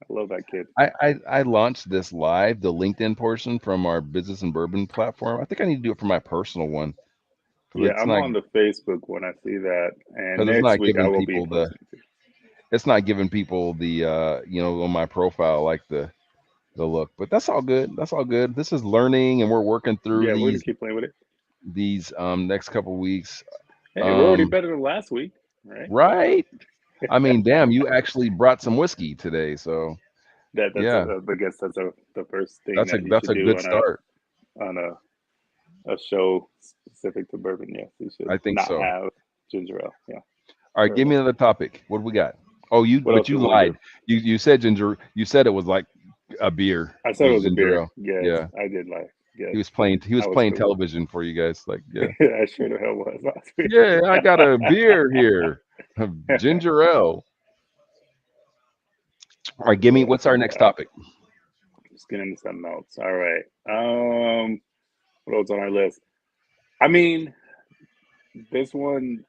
I love that kid. I launched this live, the LinkedIn portion from our business and bourbon platform. I think I need to do it for my personal one. Yeah, It's I'm not on the Facebook when I see that, and because it's next not week I giving will be people the posting too. it's not giving people the on my profile like the look. But that's all good. That's all good. This is learning and we're working through Yeah, we're gonna these keep playing with it. next couple weeks. Hey, we're already Um better than last week, right? right? I mean, damn, you actually brought some whiskey today, so That's yeah. I guess that's the first thing that you That's should a do good start. on a show specific to bourbon. Yes, you should I think not so. have ginger ale. Yeah, All right, very give me well. another topic. What do we got? Oh, What else you you want to lied. do? You said ginger. You said it was like a beer. I It said it was was a ginger beer. ale. Yes, Yeah, I did lie. he Yes, was playing. He was I was playing stupid. television for you guys. Like, yeah, I sure the hell was last week. yeah. I got a beer here, ginger ale. All right, give me. But What's our next topic? just get into something else. All right. What else on our list? I mean, this one.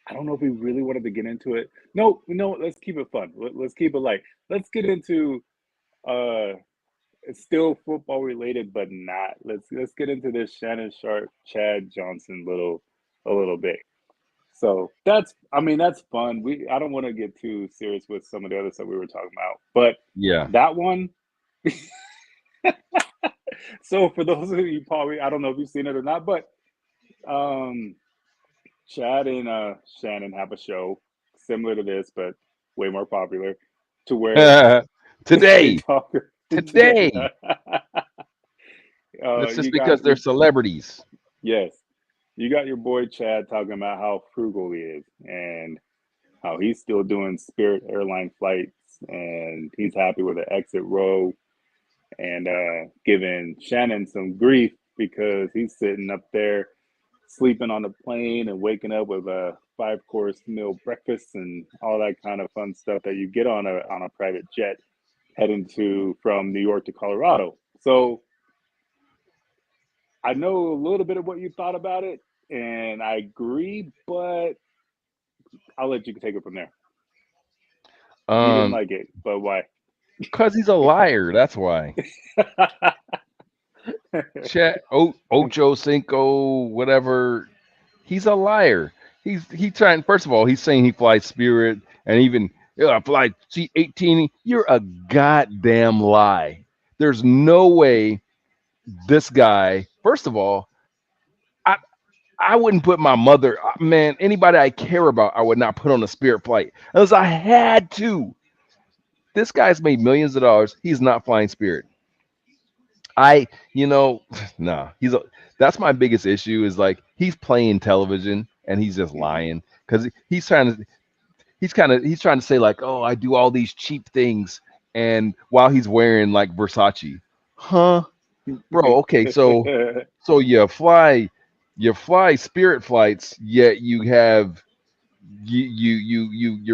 I don't know if we really wanted to get into it. No, let's keep it fun. Let's keep it light. Let's get into uh it's still football related, but not. Let's get into this Shannon Sharp, Chad Johnson a little bit. So I mean that's fun. I don't want to get too serious with some of the other stuff we were talking about, but Yeah. that one. So for those of you probably, I don't know if you've seen it or not, but um, Chad and Shannon have a show similar to this, but way more popular, to where they Today. talk today. Today. That's just You got because they're celebrities. yes, you got your boy Chad talking about how frugal he is and how he's still doing Spirit airline flights and he's happy with the exit row and giving Shannon some grief because he's sitting up there sleeping on the plane and waking up with a 5 course meal breakfast and all that kind of fun stuff that you get on a private jet heading to from New York to Colorado. So I know a little bit of what you thought about it, and I agree, but I'll let you take it from there. You didn't Um, like it, but why? cause he's a liar. That's why. Chet Ocho Cinco, whatever. He's a liar. He trying. First of all, he's saying he flies Spirit, and even I fly C-18. You're a goddamn lie. There's no way this guy. First of all, I I wouldn't put my mother, man, anybody I care about, I would not put on a Spirit flight unless I had to. This guy's made millions of dollars. He's not flying Spirit. I, you know, nah. That's my biggest issue is like he's playing television and he's just Mhm. lying because he's trying to say like, oh, I do all these cheap things, and while he's wearing like Versace, huh, bro? Okay, so you fly Spirit flights, yet you're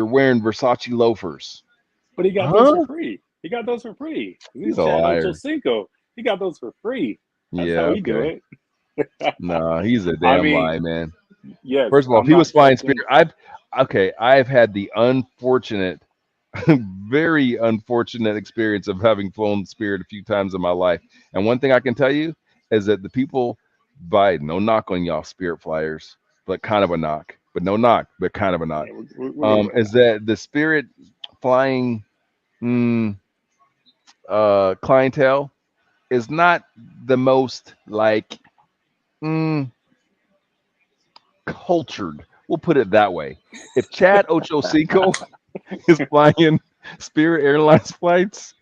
wearing Versace loafers, But he got those for huh? free. He got those for free. He's He's a Chad liar. Ochocinco. He got those for free. That's how Yeah, he do okay. it. Nah, he's a I damn mean, lie, man. yes, First of all, if I'm he was not flying faulting. Spirit, I've had the unfortunate, very unfortunate experience of having flown Spirit a few times in my life. And one thing I can tell you is that the people by no knock on y'all Spirit flyers, but kind of a knock, but no knock, but kind of a knock, Yeah, we're gonna go is now. that the Spirit flying mm, clientele is not the most like mm, cultured. We'll put it that way. If Chad Ochocinco is flying Spirit Airlines flights,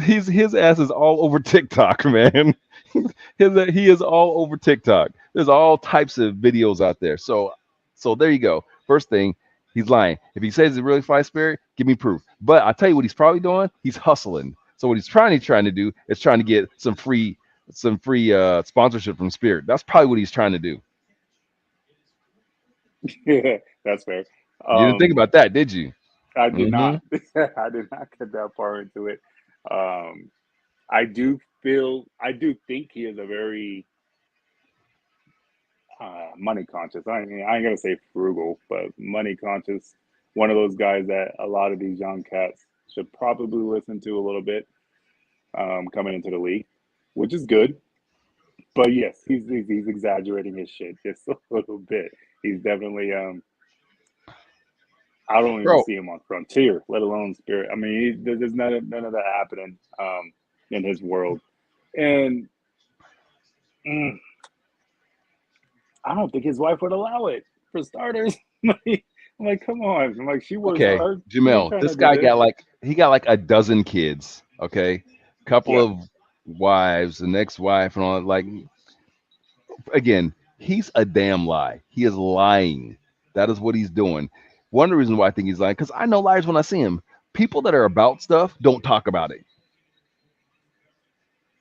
his ass is all over TikTok, man. He is all over TikTok. There's all types of videos out there. So there you go. First thing, he's lying. If he says he really flies Spirit, give me proof. But I'll tell you what he's probably doing. He's hustling. So what he's trying to do is trying to get some free sponsorship from Spirit. That's probably what he's trying to do. Yeah, that's fair. You didn't think Um, about that, did you? I did Hmm. not. I did not get that far into it. Um, I do think he is a very money conscious. I ain't gonna say frugal, but money conscious. One of those guys that a lot of these young cats should probably listen to a little bit coming into the league, which is good. But yes, he's exaggerating his shit just a little bit. He's definitely I don't even Bro, see him on Frontier, let alone Spirit. I mean, there's none of that happening in his world, and mm, I don't think his wife would allow it. For starters, I'm like, come on, I'm like, she works okay, hard. She ain't Jamel, trying to this do guy this. got like he got like a dozen kids. Okay, couple Yeah. of wives, an ex-wife, and all that. Like again, he's a damn lie. He is lying. That is what he's doing. One of the reasons why I think he's lying because I know liars when I see him. People that are about stuff don't talk about it.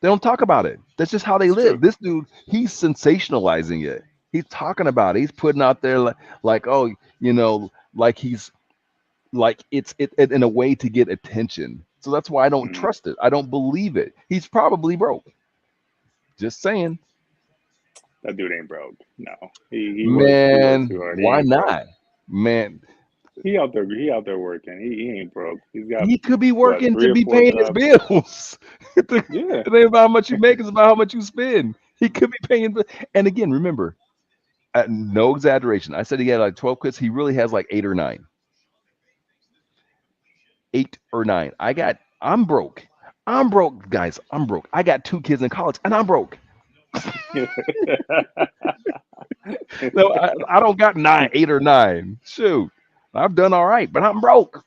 They don't talk about it. That's just how they It's true. live. This dude, he's sensationalizing it. He's talking about it. He's putting out there like oh, like he's like it's in a way to get attention. So that's why I don't Mhm. trust it. I don't believe it. He's probably broke. Just saying, That dude ain't broke. No, he works man. too hard. He Why ain't broke. not, man? He out there working. He ain't broke. He's got He could be what, working to three or be four paying his jobs. bills. it Yeah. ain't about how much you make; it's about how much you spend. He could be paying. And again, remember, no exaggeration. I said he had like 12 kids. He really has like 8 or 9. 8 or 9. I'm broke. I'm broke, guys. I'm broke. I got 2 kids in college and I'm broke. No, I don't got 8 or 9. Shoot. I've done all right, but I'm broke.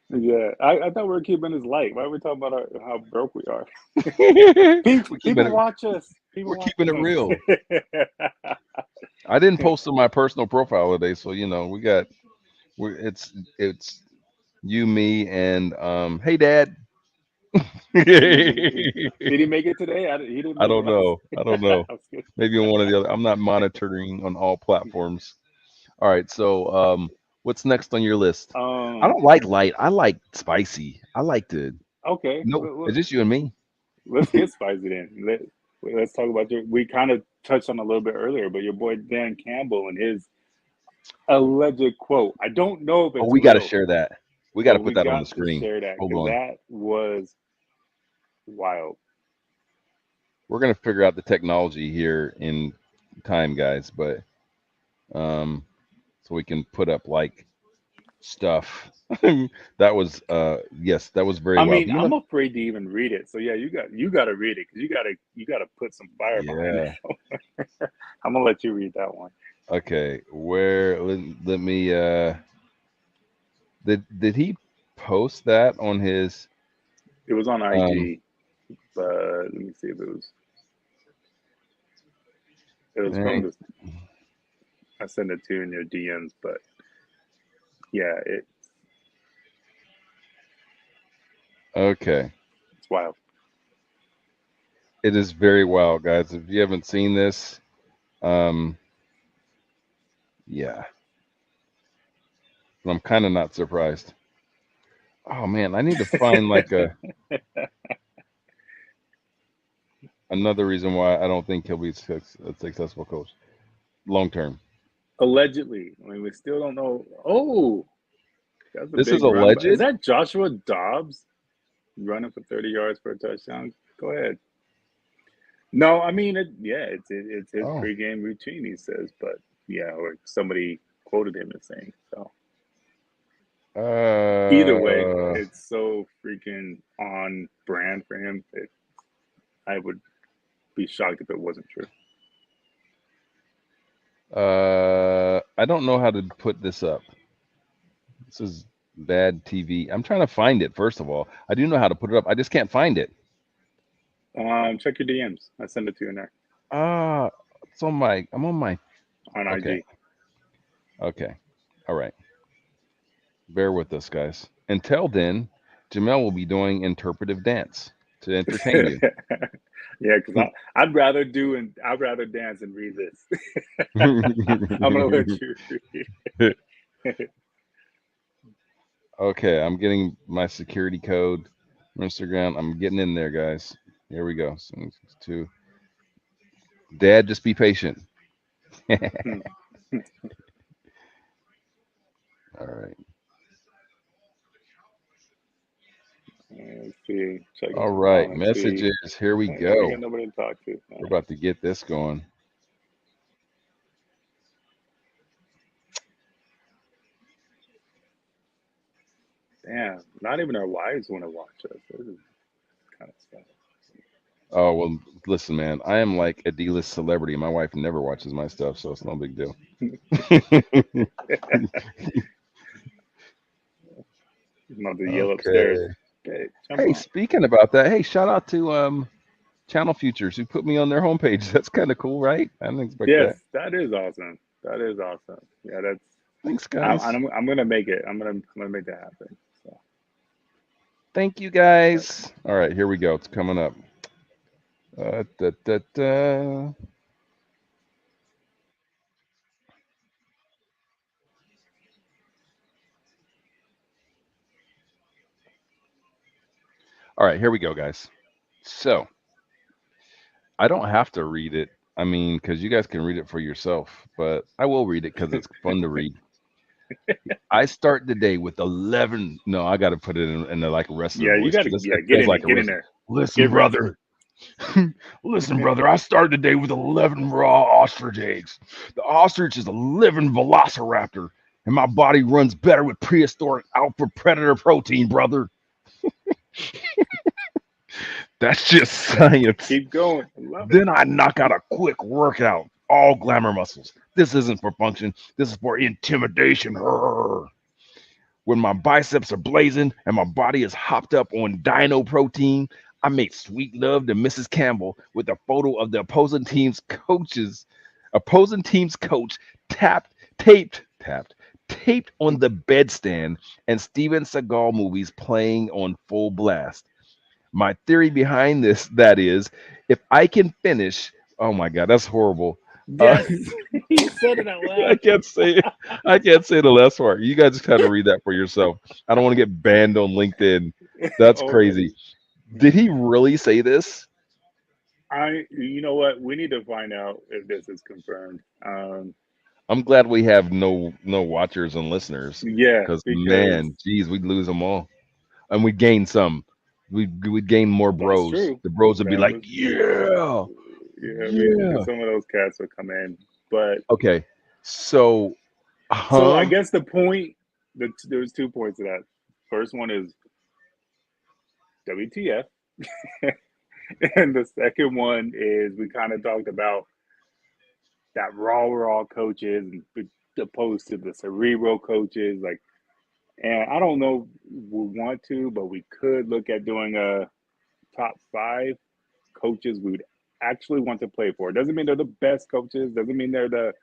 Yeah, I thought we were keeping this light. Why are we talking about how broke we are? we're keeping People it watch us. we're People watch keeping it real. I didn't post on my personal profile today, so it's you, me, and hey dad. Did he make it today? He didn't I make don't it. know. I don't know. I was kidding. Maybe on one of the other. I'm not monitoring on all platforms. All right. So, what's next on your list? I Um. don't like light. I like spicy. I like to. Okay. No, it's just you and me. Let's get spicy then. Let's talk about your. We kind of touched on a little bit earlier, but your boy Dan Campbell and his alleged quote. I don't know if Oh, it's we got to real, share that. We got but to put we that on the got to screen. share that Hold because on. that was wild. We're gonna figure out the technology here in time, guys. But um, so we can put up like stuff. That was yes, that was very I wild. mean, You I'm know, afraid to even read it. So yeah, you got to read it because you got to put some fire behind yeah. it. I'm gonna let you read that one. Okay, where let me did he post that on his It was on um IG, but let me see if it was from dang, this. I sent it to you in your DMs, but yeah, okay. it's wild. It is very wild, guys. If you haven't seen this, um yeah. I'm kind of not surprised. Oh man, I need to find like another reason why I don't think he'll be a successful coach long term. Allegedly, I mean, we still don't know. Oh, that's a This is big run, but is alleged. that Joshua Dobbs running for 30 yards for a touchdown? Go ahead. No, I mean, yeah, it's his Oh. pregame routine. He says, but yeah, or somebody quoted him as saying so. Either way, Uh it's so freaking on brand for him. I would be shocked if it wasn't true. I don't know how to put this up. This is bad TV. I'm trying to find it first of all. I do know how to put it up. I just can't find it. Check your DMs. I send it to you in there Ah, it's on my. I'm on my. on Okay, IG. okay, all right. Bear with us, guys. Until then, Jamel will be doing interpretive dance to entertain you. Yeah, because I'd rather dance and read this. I'm gonna let you read. Okay, I'm getting my security code from Instagram. I'm getting in there, guys. Here we go. Two. Dad, just be patient. All right. Let's see. Checking All it now. right. Let's see. Messages. Here we Yeah, we go. got nobody to talk to. We're about to get this going. Damn, not even our wives want to watch us. This is kind of sad. Oh, well, listen, man. I am like a D-list celebrity. My wife never watches my stuff, so it's no big deal. I'm about to yell upstairs. Okay. Okay, jump Hey, on. speaking about that, hey, shout out to Channel Futures who put me on their homepage. That's kind of cool, right? I didn't expect Yes, that. that is awesome. That is awesome. Yeah, that's. Thanks, guys. I'm gonna make it. I'm gonna make that happen. So, Thank you, guys. All right, here we go. It's coming up. Da, da, da. All right, here we go, guys. So I don't have to read it. I mean, because you guys can read it for yourself, but I will read it because it's fun to read. I start the day with 11. No, I got to put it in a like wrestler Yeah, you voice got to because yeah it get feels in there, like a get in wrestler. there, Listen, get wrestling. brother. Listen, brother. I started the day with 11 raw ostrich eggs. The ostrich is a living velociraptor, and my body runs better with prehistoric alpha predator protein, brother. That's just science. Keep going. I love it. Then I knock out a quick workout. All glamour muscles. This isn't for function. This is for intimidation. Rrr. When my biceps are blazing and my body is hopped up on dino protein, I make sweet love to Mrs. Campbell with a photo of the opposing team's coach taped on the bedstand, and Steven Seagal movies playing on full blast. My theory behind this, that is, if I can finish, oh my God, that's horrible. Uh, Yes, you said it out I loud. can't say it. I can't say the last part. You guys just kind of read that for yourself. I don't want to get banned on LinkedIn. That's Okay. crazy. Did he really say this? You know what? We need to find out if this is confirmed. I'm glad we have no watchers and listeners, Yeah, because because man, geez, we'd lose them all, and we'd gain some. We'd gain more that's bros. true. The bros would be like, That was, yeah, yeah, yeah. some of those cats would come in. But Okay, so, so I huh? guess the point, there's 2 points to that. First one is WTF, and the second one is we kind of talked about that raw coaches opposed to the cerebral coaches. Like, and I don't know we want to, but we could look at doing a top 5 coaches we would actually want to play for. It doesn't mean they're the best coaches. Doesn't mean they're the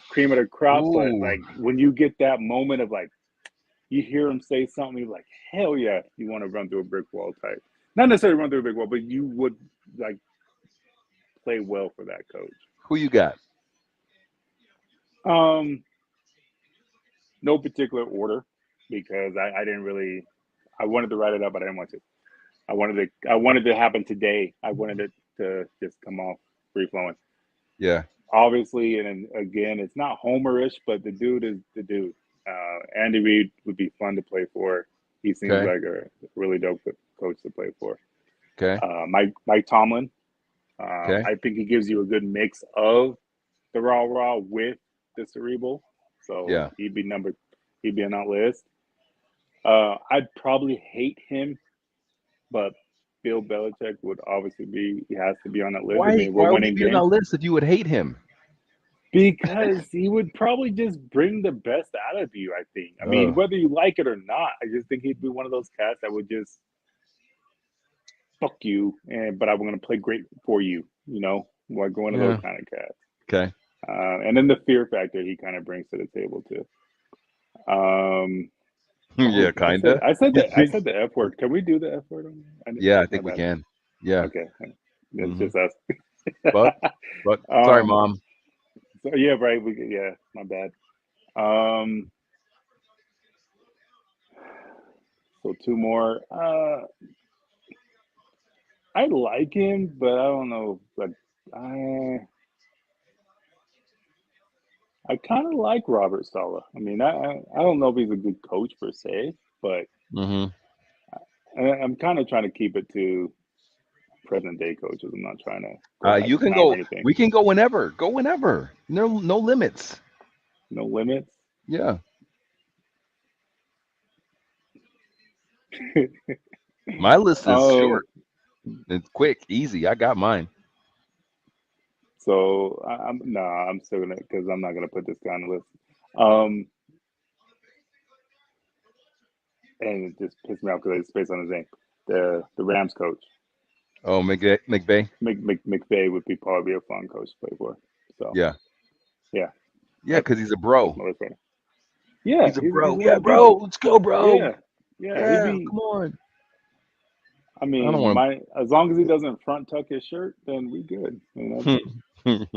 cream of the crop. But Ooh, like when you get that moment of like you hear them say something, you're like, hell yeah, you want to run through a brick wall type. Not necessarily run through a brick wall, but you would like play well for that coach. who you got? Um, no particular order because I didn't really I wanted to write it up, but I didn't want to. I wanted it to happen today. I wanted it to just come off free flowing. Yeah. Obviously, and again, it's not Homerish, but the dude is the dude. Andy Reid would be fun to play for. He seems Okay. like a really dope coach to play for. Okay. Mike Tomlin. Okay. I think he gives you a good mix of the raw with the cerebral. So Yeah. he'd be on that list. I'd probably hate him, but Bill Belichick would obviously be he has to be on that list. I mean, we're Why would he winning be on that games list if you would hate him? because he would probably just bring the best out of you. I think. I mean, Ugh. whether you like it or not, I just think he'd be one of those cats that would just fuck you, and but I'm going to play great for you. You know, like one of those Yeah. kind of cats. Okay. And then the fear factor he kind of brings to the table too. Um, Yeah, oh, kinda. I said the F word. Can we do the F word on there? Yeah, I My think we bad. can. Yeah. Okay, it's Hmm. just us. But sorry, um, mom. so yeah, right. Yeah, my bad. Um, so 2 more. I like him, but I don't know. Like, I kind of like Robert Sala. I mean, I don't know if he's a good coach per se, but Hmm. I'm kind of trying to keep it to present day coaches. I'm not trying to go back You in can time or go. anything. We can go whenever. Go whenever. No limits. No limits. Yeah. My list is um, short. It's quick, easy. I got mine. so I'm nah, I'm still gonna because I'm not gonna put this guy on the list. Um, and it just pissed me off because it's based on his name. The Rams coach, Oh, McVay. McVay would be probably a fun coach to play for. So Yeah. yeah, Yeah, that's because he's a that's bro. my list right now. Yeah, He's a he's bro. one of Yeah, the bro. people. Let's go, bro. Yeah, yeah, he'd Yeah, be. come on. I I don't mean, want my as long as he doesn't front tuck his shirt, then we good. You know, to.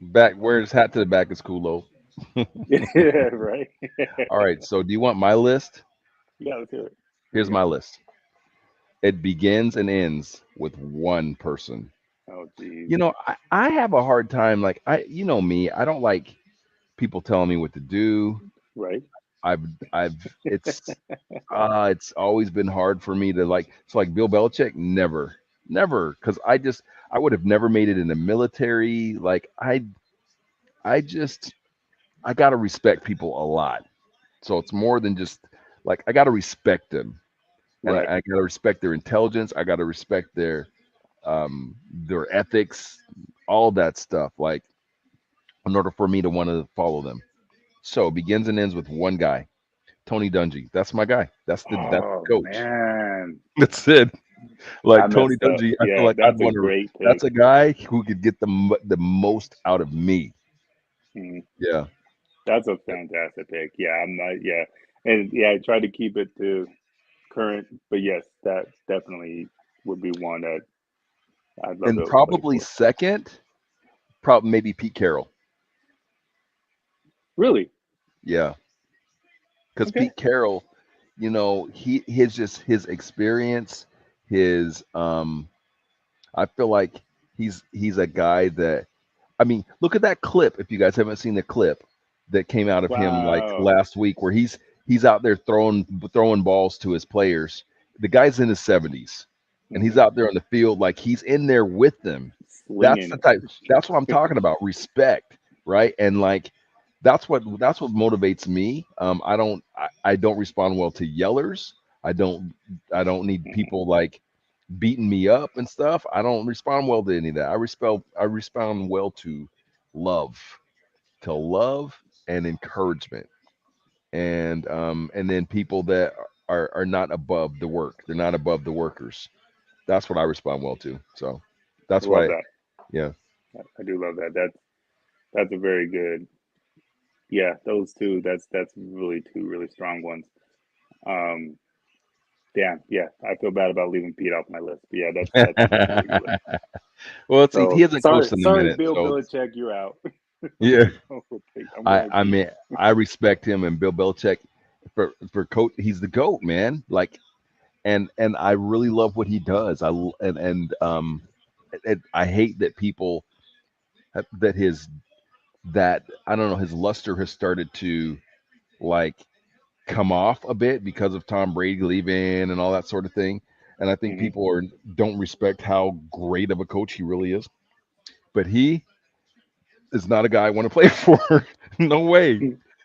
Back, wear his hat to the back is cool, though. yeah, right. All right. So, do you want my list? Yeah, let's hear it. What Here's you my got? list. It begins and ends with one person. Oh, geez. You know, I have a hard time. Like you know me, I don't like people telling me what to do. Right. I've it's always been hard for me to like. So like Bill Belichick, never, because I would have never made it in the military. Like I just I gotta respect people a lot. So it's more than just like I gotta respect them, and Right. I gotta respect their intelligence. I gotta respect their ethics, all that stuff. Like in order for me to want to follow them. So it begins and ends with one guy, Tony Dungy. That's my guy. That's Oh the coach. man, That's it. I Like Tony messed up. Dungy, I feel Yeah, like I'd that's a want to. great That's pick. a guy who could get the most out of me. Mhm. Yeah. That's a fantastic pick. Yeah, I'm not. Yeah, and yeah, I tried to keep it to current, but yes, that definitely would be one that I'd love And to play probably for. second, probably maybe Pete Carroll. Really? Yeah, because Okay. Pete Carroll, you know, his just his experience, his I feel like he's a guy that I mean, look at that clip. If you guys haven't seen the clip that came out of him like Wow. last week, where he's out there throwing balls to his players. The guy's in his 70s, and he's Hmm. out there on the field like he's in there with them. That's the Slinging. type. That's what I'm talking about. Respect, right? And like that's what motivates me. I don't respond well to yellers. I don't I don't need Hmm. people like beating me up and stuff. I don't respond well to any of that. I respond well love, to love and encouragement. And then people that are not above the work. They're not above the workers. That's what I respond well to. So I that's love why that. yeah. I do love that. That's a very good. Yeah, those two. That's really two really strong ones. Um, Damn. Yeah, I feel bad about leaving Pete off my list. But yeah, that's a really good list. Well, see, he So hasn't sorry, coached in a sorry, minute, Bill so Belichick, you're out. yeah. I'm I going I Pete. mean I respect him and Bill Belichick for coach. He's the goat, man. Like and I really love what he does. I hate that people that his that I don't know his luster has started to like come off a bit because of Tom Brady leaving and all that sort of thing. And I think Hmm. people are don't respect how great of a coach he really is. But he is not a guy I want to play for. No way.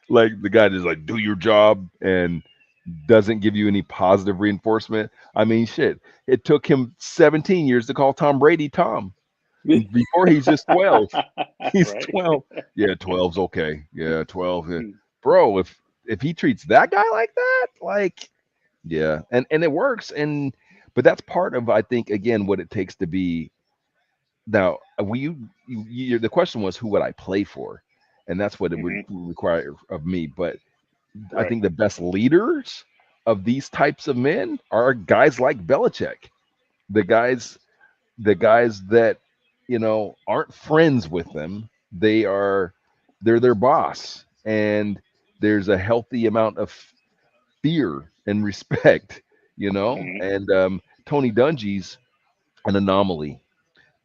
Like the guy that's like do your job and doesn't give you any positive reinforcement. I mean, shit. It took him 17 years to call Tom Brady Tom. Before he's just 12. He's Right. 12. Yeah, 12's okay. Yeah, 12. Bro, if he treats that guy like that, like yeah, and it works but that's part of I think again what it takes to be now the question was who would I play for? And that's what it would Hmm. require of me, but I Right. think the best leaders of these types of men are guys like Belichick, the guys that aren't friends with them. They're their boss, and there's a healthy amount of fear and respect, Hmm. And Tony Dungy's an anomaly.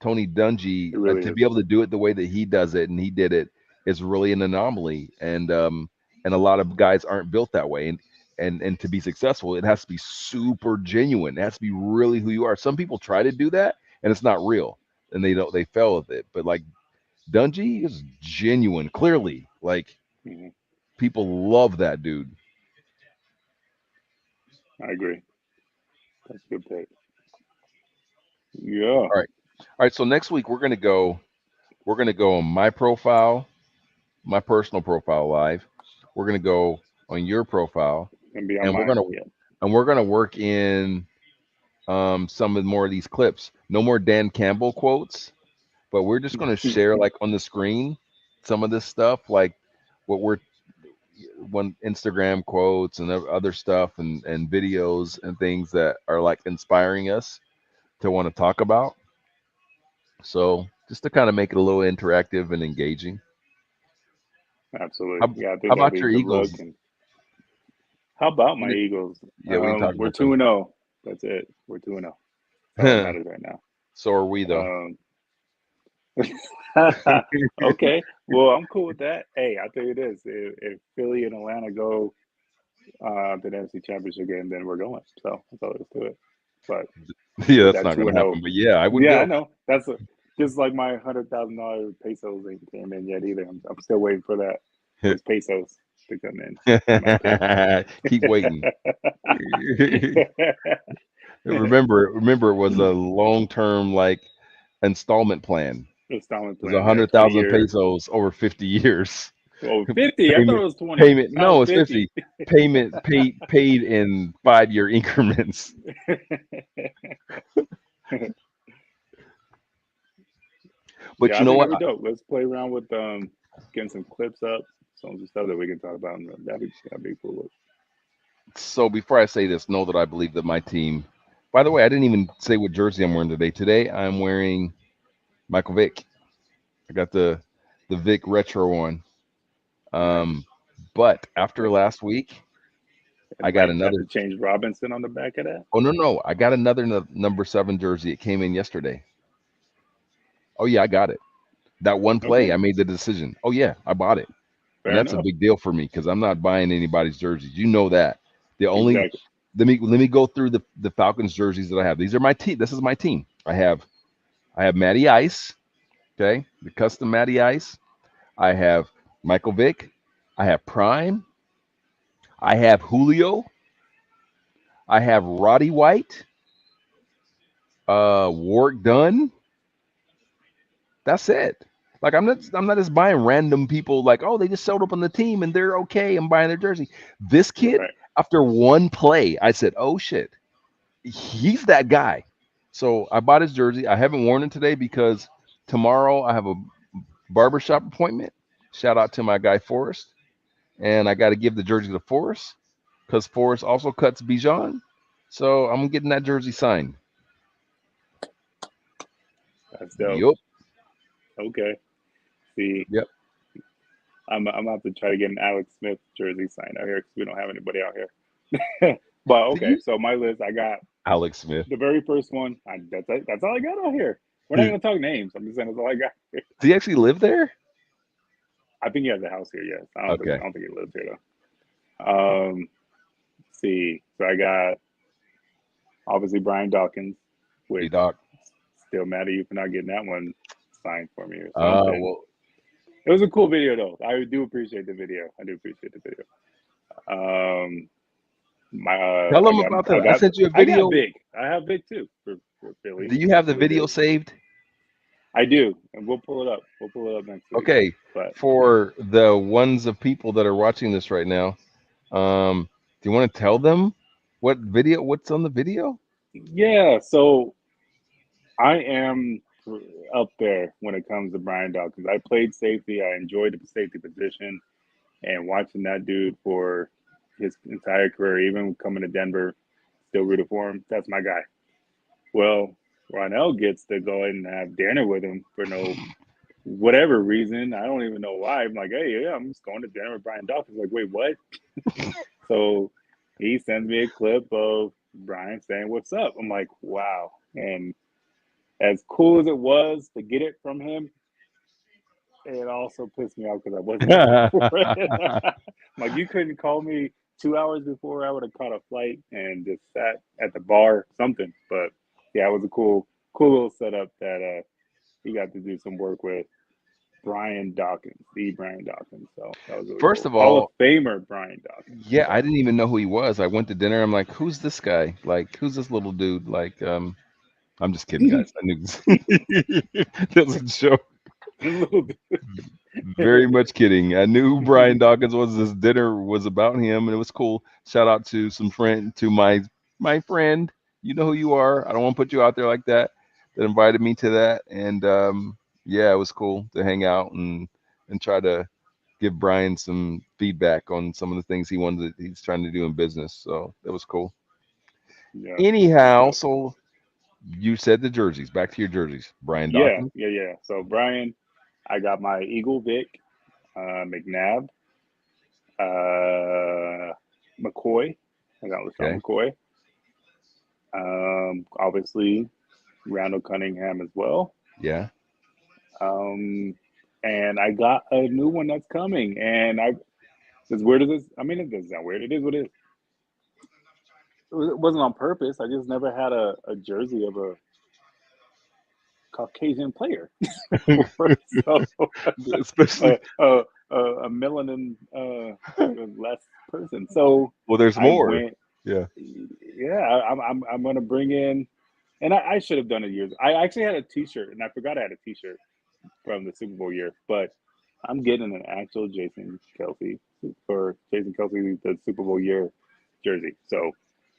Tony Dungy It really to is. be able to do it the way that he does it, and he did it, is really an anomaly. And a lot of guys aren't built that way. And to be successful, it has to be super genuine. It has to be really who you are. Some people try to do that, and it's not real, and they fail with it. But like Dungy is genuine, clearly. Like Hmm. people love that dude. I agree. That's a good pick. Yeah. All right, all right. So next week we're gonna go. We're gonna go on my profile, my personal profile live. We're gonna go on your profile, And be on and mine. Yeah. we're gonna work in some of more of these clips. No more Dan Campbell quotes, but we're just gonna share like on the screen some of this stuff, like what we're one Instagram quotes and other stuff and videos and things that are like inspiring us to want to talk about. So just to kind of make it a little interactive and engaging. Absolutely. How, Yeah, I how think that'd about be a your good look. Eagles? And how about my We Eagles? Yeah, we can talk We're about them. 2-0. That's it. We're 2-0. That's all that matters right now. So are we though. Okay, well, I'm cool with that. Hey, I'll tell you this: if Philly and Atlanta go to the NFC Championship game, then we're going. So that's all there is to it. But Yeah, with that's that not two gonna and happen. zero, But yeah, I would yeah, I go. know just like my $100,000 pesos ain't came in yet either. I'm still waiting for those pesos to come in on my account. Keep waiting. Remember, it was a long term like installment plan. Installment It was a plan, yeah, hundred 20 thousand year. pesos over 50 years. Oh, 50. I thought Payment it was 20. payment. Oh, No, it's 50. 50. Payment paid in 5 year increments. But Yeah, you I know think what? that'd be dope. Let's play around with getting some clips up, some stuff that we can talk about. And that'd be cool. So before I say this, know that I believe that my team. By the way, I didn't even say what jersey I'm wearing today. Today I'm wearing Michael Vick. I got the Vic retro one. Nice. Um, but after last week, It I got might have another. to change Robinson on the back of that. Oh no, I got another number 7 jersey. It came in yesterday. Oh yeah, I got it. That one play, Okay, I made the decision. Oh yeah, I bought it, and fair that's a enough. big deal for me because I'm not buying anybody's jerseys. You know that. The only Exactly. let me go through the Falcons jerseys that I have. These are my team. This is my team. I have Matty Ice. Okay, the custom Matty Ice. I have Michael Vick. I have Prime. I have Julio. I have Roddy White. Warwick Dunn. That's it. Like I'm not just buying random people like, oh, they just showed up on the team and they're okay. I'm buying their jersey. This kid, Right. after one play, I said, oh shit, he's that guy. So I bought his jersey. I haven't worn it today because tomorrow I have a barbershop appointment. Shout out to my guy Forrest. And I got to give the jersey to Forrest because Forrest also cuts Bijan. So I'm getting that jersey signed. That's dope. Yup. Okay. See, Yep. I'm about to try to get an Alex Smith jersey signed out here because we don't have anybody out here. But Do okay, you, so my list, I got Alex Smith? the very first one. That's all I got out here. We're not Does gonna talk names. I'm just saying that's all I got. he actually live there? I think he has a house here. Yes, I Okay. don't think he lives here though. Let's see, so I got obviously Brian Dawkins, B which Doc. still mad at you for not getting that one signed for me or something. Well, It was a cool video though. I do appreciate the video. I do appreciate the video. Um, my tell I him got about I that. I got sent you a I got video. Vic. I have Vic too for Philly. Do you have the We video do. saved? I do, and we'll pull it up. We'll pull it up next week. Okay. But For the ones of people that are watching this right now, do you want to tell them what's on the video? yeah, so I am up there when it comes to Brian Dawkins. I played safety. I enjoyed the safety position, and watching that dude for his entire career, even coming to Denver, still rooted for him. That's my guy. Well, Ronell gets to go ahead and have dinner with him for no whatever reason. I don't even know why. I'm like, hey, yeah, I'm just going to dinner with Brian Dawkins. Like, wait, what? So he sends me a clip of Brian saying, "What's up?" I'm like, wow. And as cool as it was to get it from him, it also pissed me off because I wasn't there for it. I'm like, you couldn't call me 2 hours before. I would have caught a flight and just sat at the bar, something. But yeah, it was a cool little setup that he got to do some work with Brian Dawkins, the Brian Dawkins. So that was really First cool. of Hall of all, Famer Brian Dawkins. yeah, I So didn't even know who he was. I went to dinner. I'm like, who's this guy? Like, who's this little dude? Like, I'm just kidding, guys. I knew that was a joke. a little bit. Very much kidding. I knew who Brian Dawkins was. This dinner was about him, and it was cool. Shout out to my friend. You know who you are. I don't want to put you out there like that. That invited me to that, and yeah, it was cool to hang out and try to give Brian some feedback on some of the things he's trying to do in business. So that was cool. Yeah, that's Anyhow, dope. so you said the jerseys. Back to your jerseys, Brian Yeah, Dawkins. yeah, yeah. So Brian, I got my Eagle Vic, McNabb, uh, McCoy. I got LaShawn Okay. McCoy. Obviously Randall Cunningham as well. Yeah. Um, and I got a new one that's coming. And as weird as this, I mean, it doesn't sound weird. It is what it is. It wasn't on purpose. I just never had a jersey of a Caucasian player before. So Especially, a, a, a melanin less person. So well, there's I more. went, Yeah. yeah, I'm gonna bring in, and I should have done it years. I actually had a T-shirt, and I forgot I had a T-shirt from the Super Bowl year, but I'm getting an actual Jason Kelsey the Super Bowl year jersey. So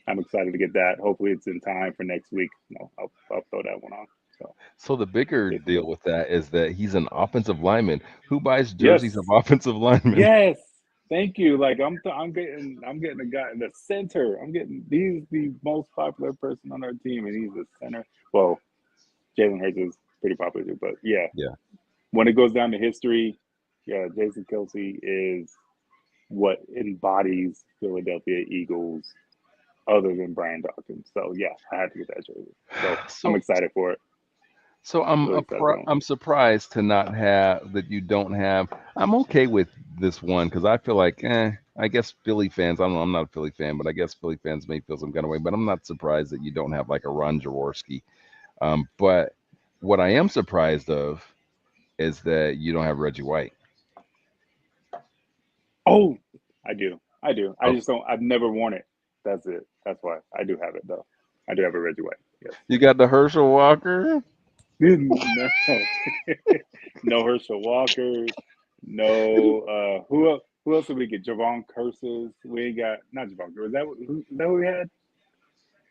I'm excited to get that. Hopefully, it's in time for next week. I'll throw that one on. So So the bigger Jason deal Kelsey. with that is that he's an offensive lineman. Who buys jerseys of Yes, offensive linemen? yes. Thank you. Like I'm getting a guy in the center. He's the most popular person on our team, and he's the center. Well, Jalen Hurts is pretty popular too, but yeah, Yeah. when it goes down to history, yeah, Jason Kelsey is what embodies Philadelphia Eagles other than Brian Dawkins. So yeah, I had to get that jersey. So I'm So excited for it. so Really excited for it. I'm surprised to not have that you don't have. I'm okay with this one because I feel like, I guess Philly fans. I don't know. I'm not a Philly fan, but I guess Philly fans may feel some kind of way. But I'm not surprised that you don't have like a Ron Jaworski. But what I am surprised of is that you don't have Reggie White. Oh, I do. I do. I Oh, just don't. I've never worn it. That's it. That's why I do have it though. I do have a Reggie White. Yes. you got the Herschel Walker. No, no Herschel Walkers. No. Who else did we get? Javon Curses. We ain't got not Javon Curses. Is that what we had?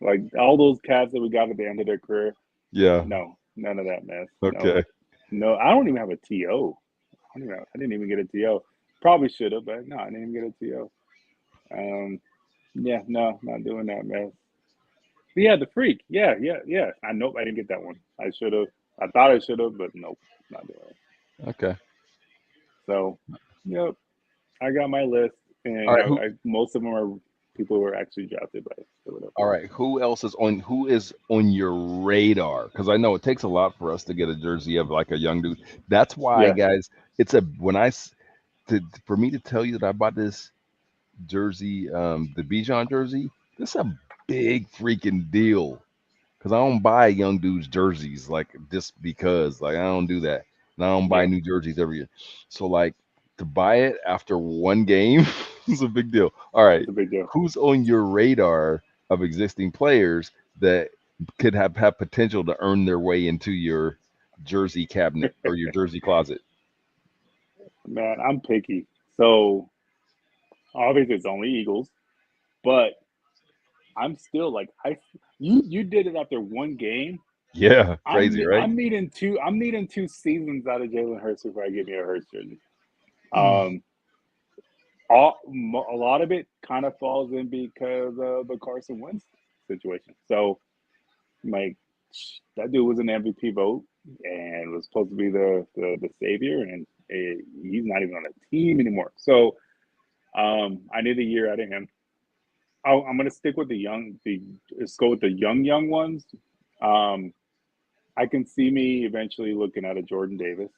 Like all those cats that we got at the end of their career. Yeah. No, none of that mess. No, Okay. no. I don't even have a TO. I didn't even get a TO. Probably should have, but no, I didn't even get a TO. Um, yeah, no, not doing that, man. But yeah, the freak. Yeah, yeah, yeah. Nope, I didn't get that one. I should have. I thought I should have, but nope, not doing it. Okay. So, yep, I got my list, All and right. Who? most of them are people who were actually drafted by All Philadelphia. right. Who else is on? Who is on your radar? Because I know it takes a lot for us to get a jersey of like a young dude. That's why, Yeah, guys. It's a when I s- to for me to tell you that I bought this jersey, the Bijan jersey. This is a big freaking deal because I don't buy young dudes jerseys like just because. Like I don't do that, and I don't buy yeah, new jerseys every year. So like to buy it after one game is a big deal. All right, it's a big deal. who's on your radar of existing players that could have potential to earn their way into your jersey cabinet or your jersey closet? Man, I'm picky. So obviously it's only Eagles, but I'm still like you did it after one game. Yeah, crazy, right? I'm needing 2 seasons out of Jalen Hurts before I give me a Hurts jersey. Um, a lot of it kind of falls in because of the Carson Wentz situation. So like that dude was an MVP vote and was supposed to be the savior, and he's not even on a team anymore. So I need a year out of him. I'm gonna stick with let's go with the young ones. Um, I can see me eventually looking at a Jordan Davis.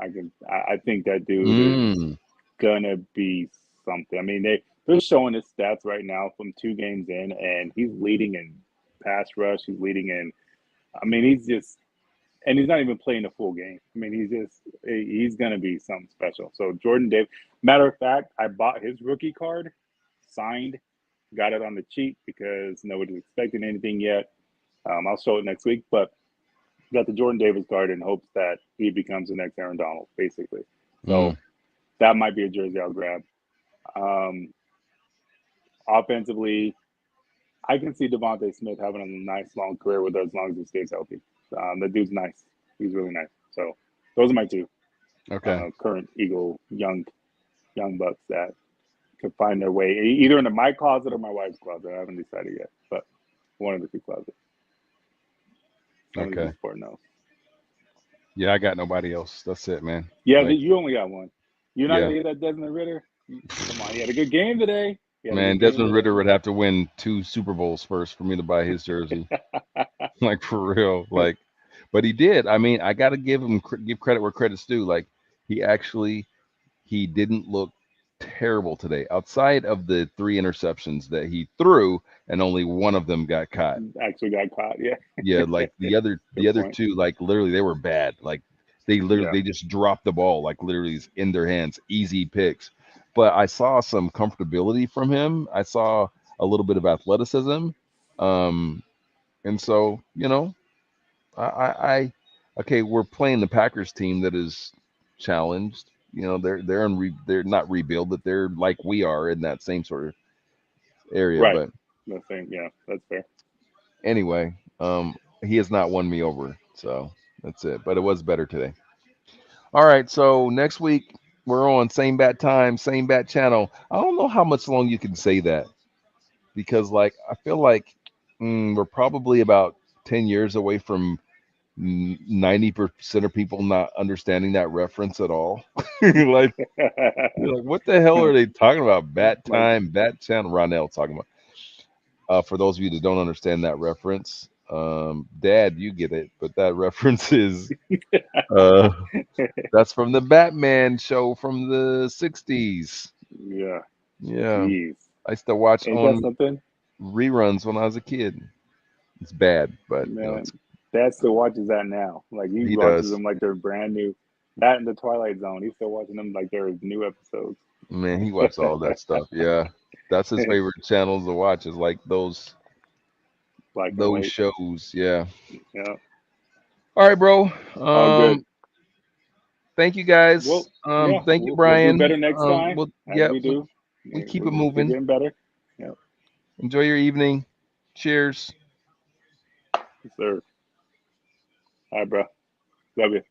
I think that dude is Mm, gonna be something. I mean, they're showing his stats right now from 2 games in, and he's leading in pass rush. He's leading in. I mean, and he's not even playing a full game. I mean, he's gonna be something special. So Jordan Davis. Matter of fact, I bought his rookie card, signed, got it on the cheap because nobody's expecting anything yet. I'll show it next week, but got the Jordan Davis card in hopes that he becomes the next Aaron Donald, basically. mm. So that might be a jersey I'll grab. Um, Offensively, I can see Devontae Smith having a nice long career with us as long as he stays healthy. The dude's nice. He's really nice. So those are my two Okay. current Eagle young bucks that could find their way either into my closet or my wife's closet. I haven't decided yet, but one of the two closets. Somebody's be Okay. supporting those. Yeah, I got nobody else. That's it, man. Yeah, Like, you only got one. You're not yeah, gonna hit that Desmond Ritter. Come on, he had a good game today. He had a man. good game Desmond today. Ritter would have to win two Super Bowls first for me to buy his jersey. Like for real. Like, But he did. I mean, I got to give credit where credit's due. Like he actually he didn't look terrible today. Outside of the three interceptions that he threw, and only one of them got caught. Actually got caught. Yeah. Yeah, like the Good other point. two, like literally they were bad. Like Yeah. they just dropped the ball, like literally it's in their hands, easy picks. But I saw some comfortability from him. I saw a little bit of athleticism. Um, and so, I okay, we're playing the Packers team that is challenged. They're not rebuild, but they're like we are in that same sort of area. Right. But The thing. Yeah, that's fair. anyway, he has not won me over, so that's it. But it was better today. All right, so next week we're on same bat time, same bat channel. I don't know how much long you can say that because, like, I feel like we're probably about 10 years away from 90% of people not understanding that reference at all. like, you're like, what the hell are they talking about? Bat Like, time, bat channel. Ronell talking about. For those of you that don't understand that reference, Dad, you get it, but that reference is uh, that's from the Batman show from the '60s. yeah. Yeah, Jeez. I used to watch Ain't that on something? reruns when I was a kid. It's bad, but Man, Dad still watches that now. Like he he watches does. them like they're brand new. That and the Twilight Zone. He's still watching them like they're new episodes. Man, he watched all that stuff. Yeah, that's his favorite channels to watch. Is like Black and those white. shows. Yeah. Yeah. All right, bro. All good. Thank you guys. Well, yeah, Thank you, we'll do Brian. better next time, as we do. We Yeah, keep it we're moving. getting better. Yeah, Enjoy your evening. Cheers. yes, sir. All right, bro. Love you.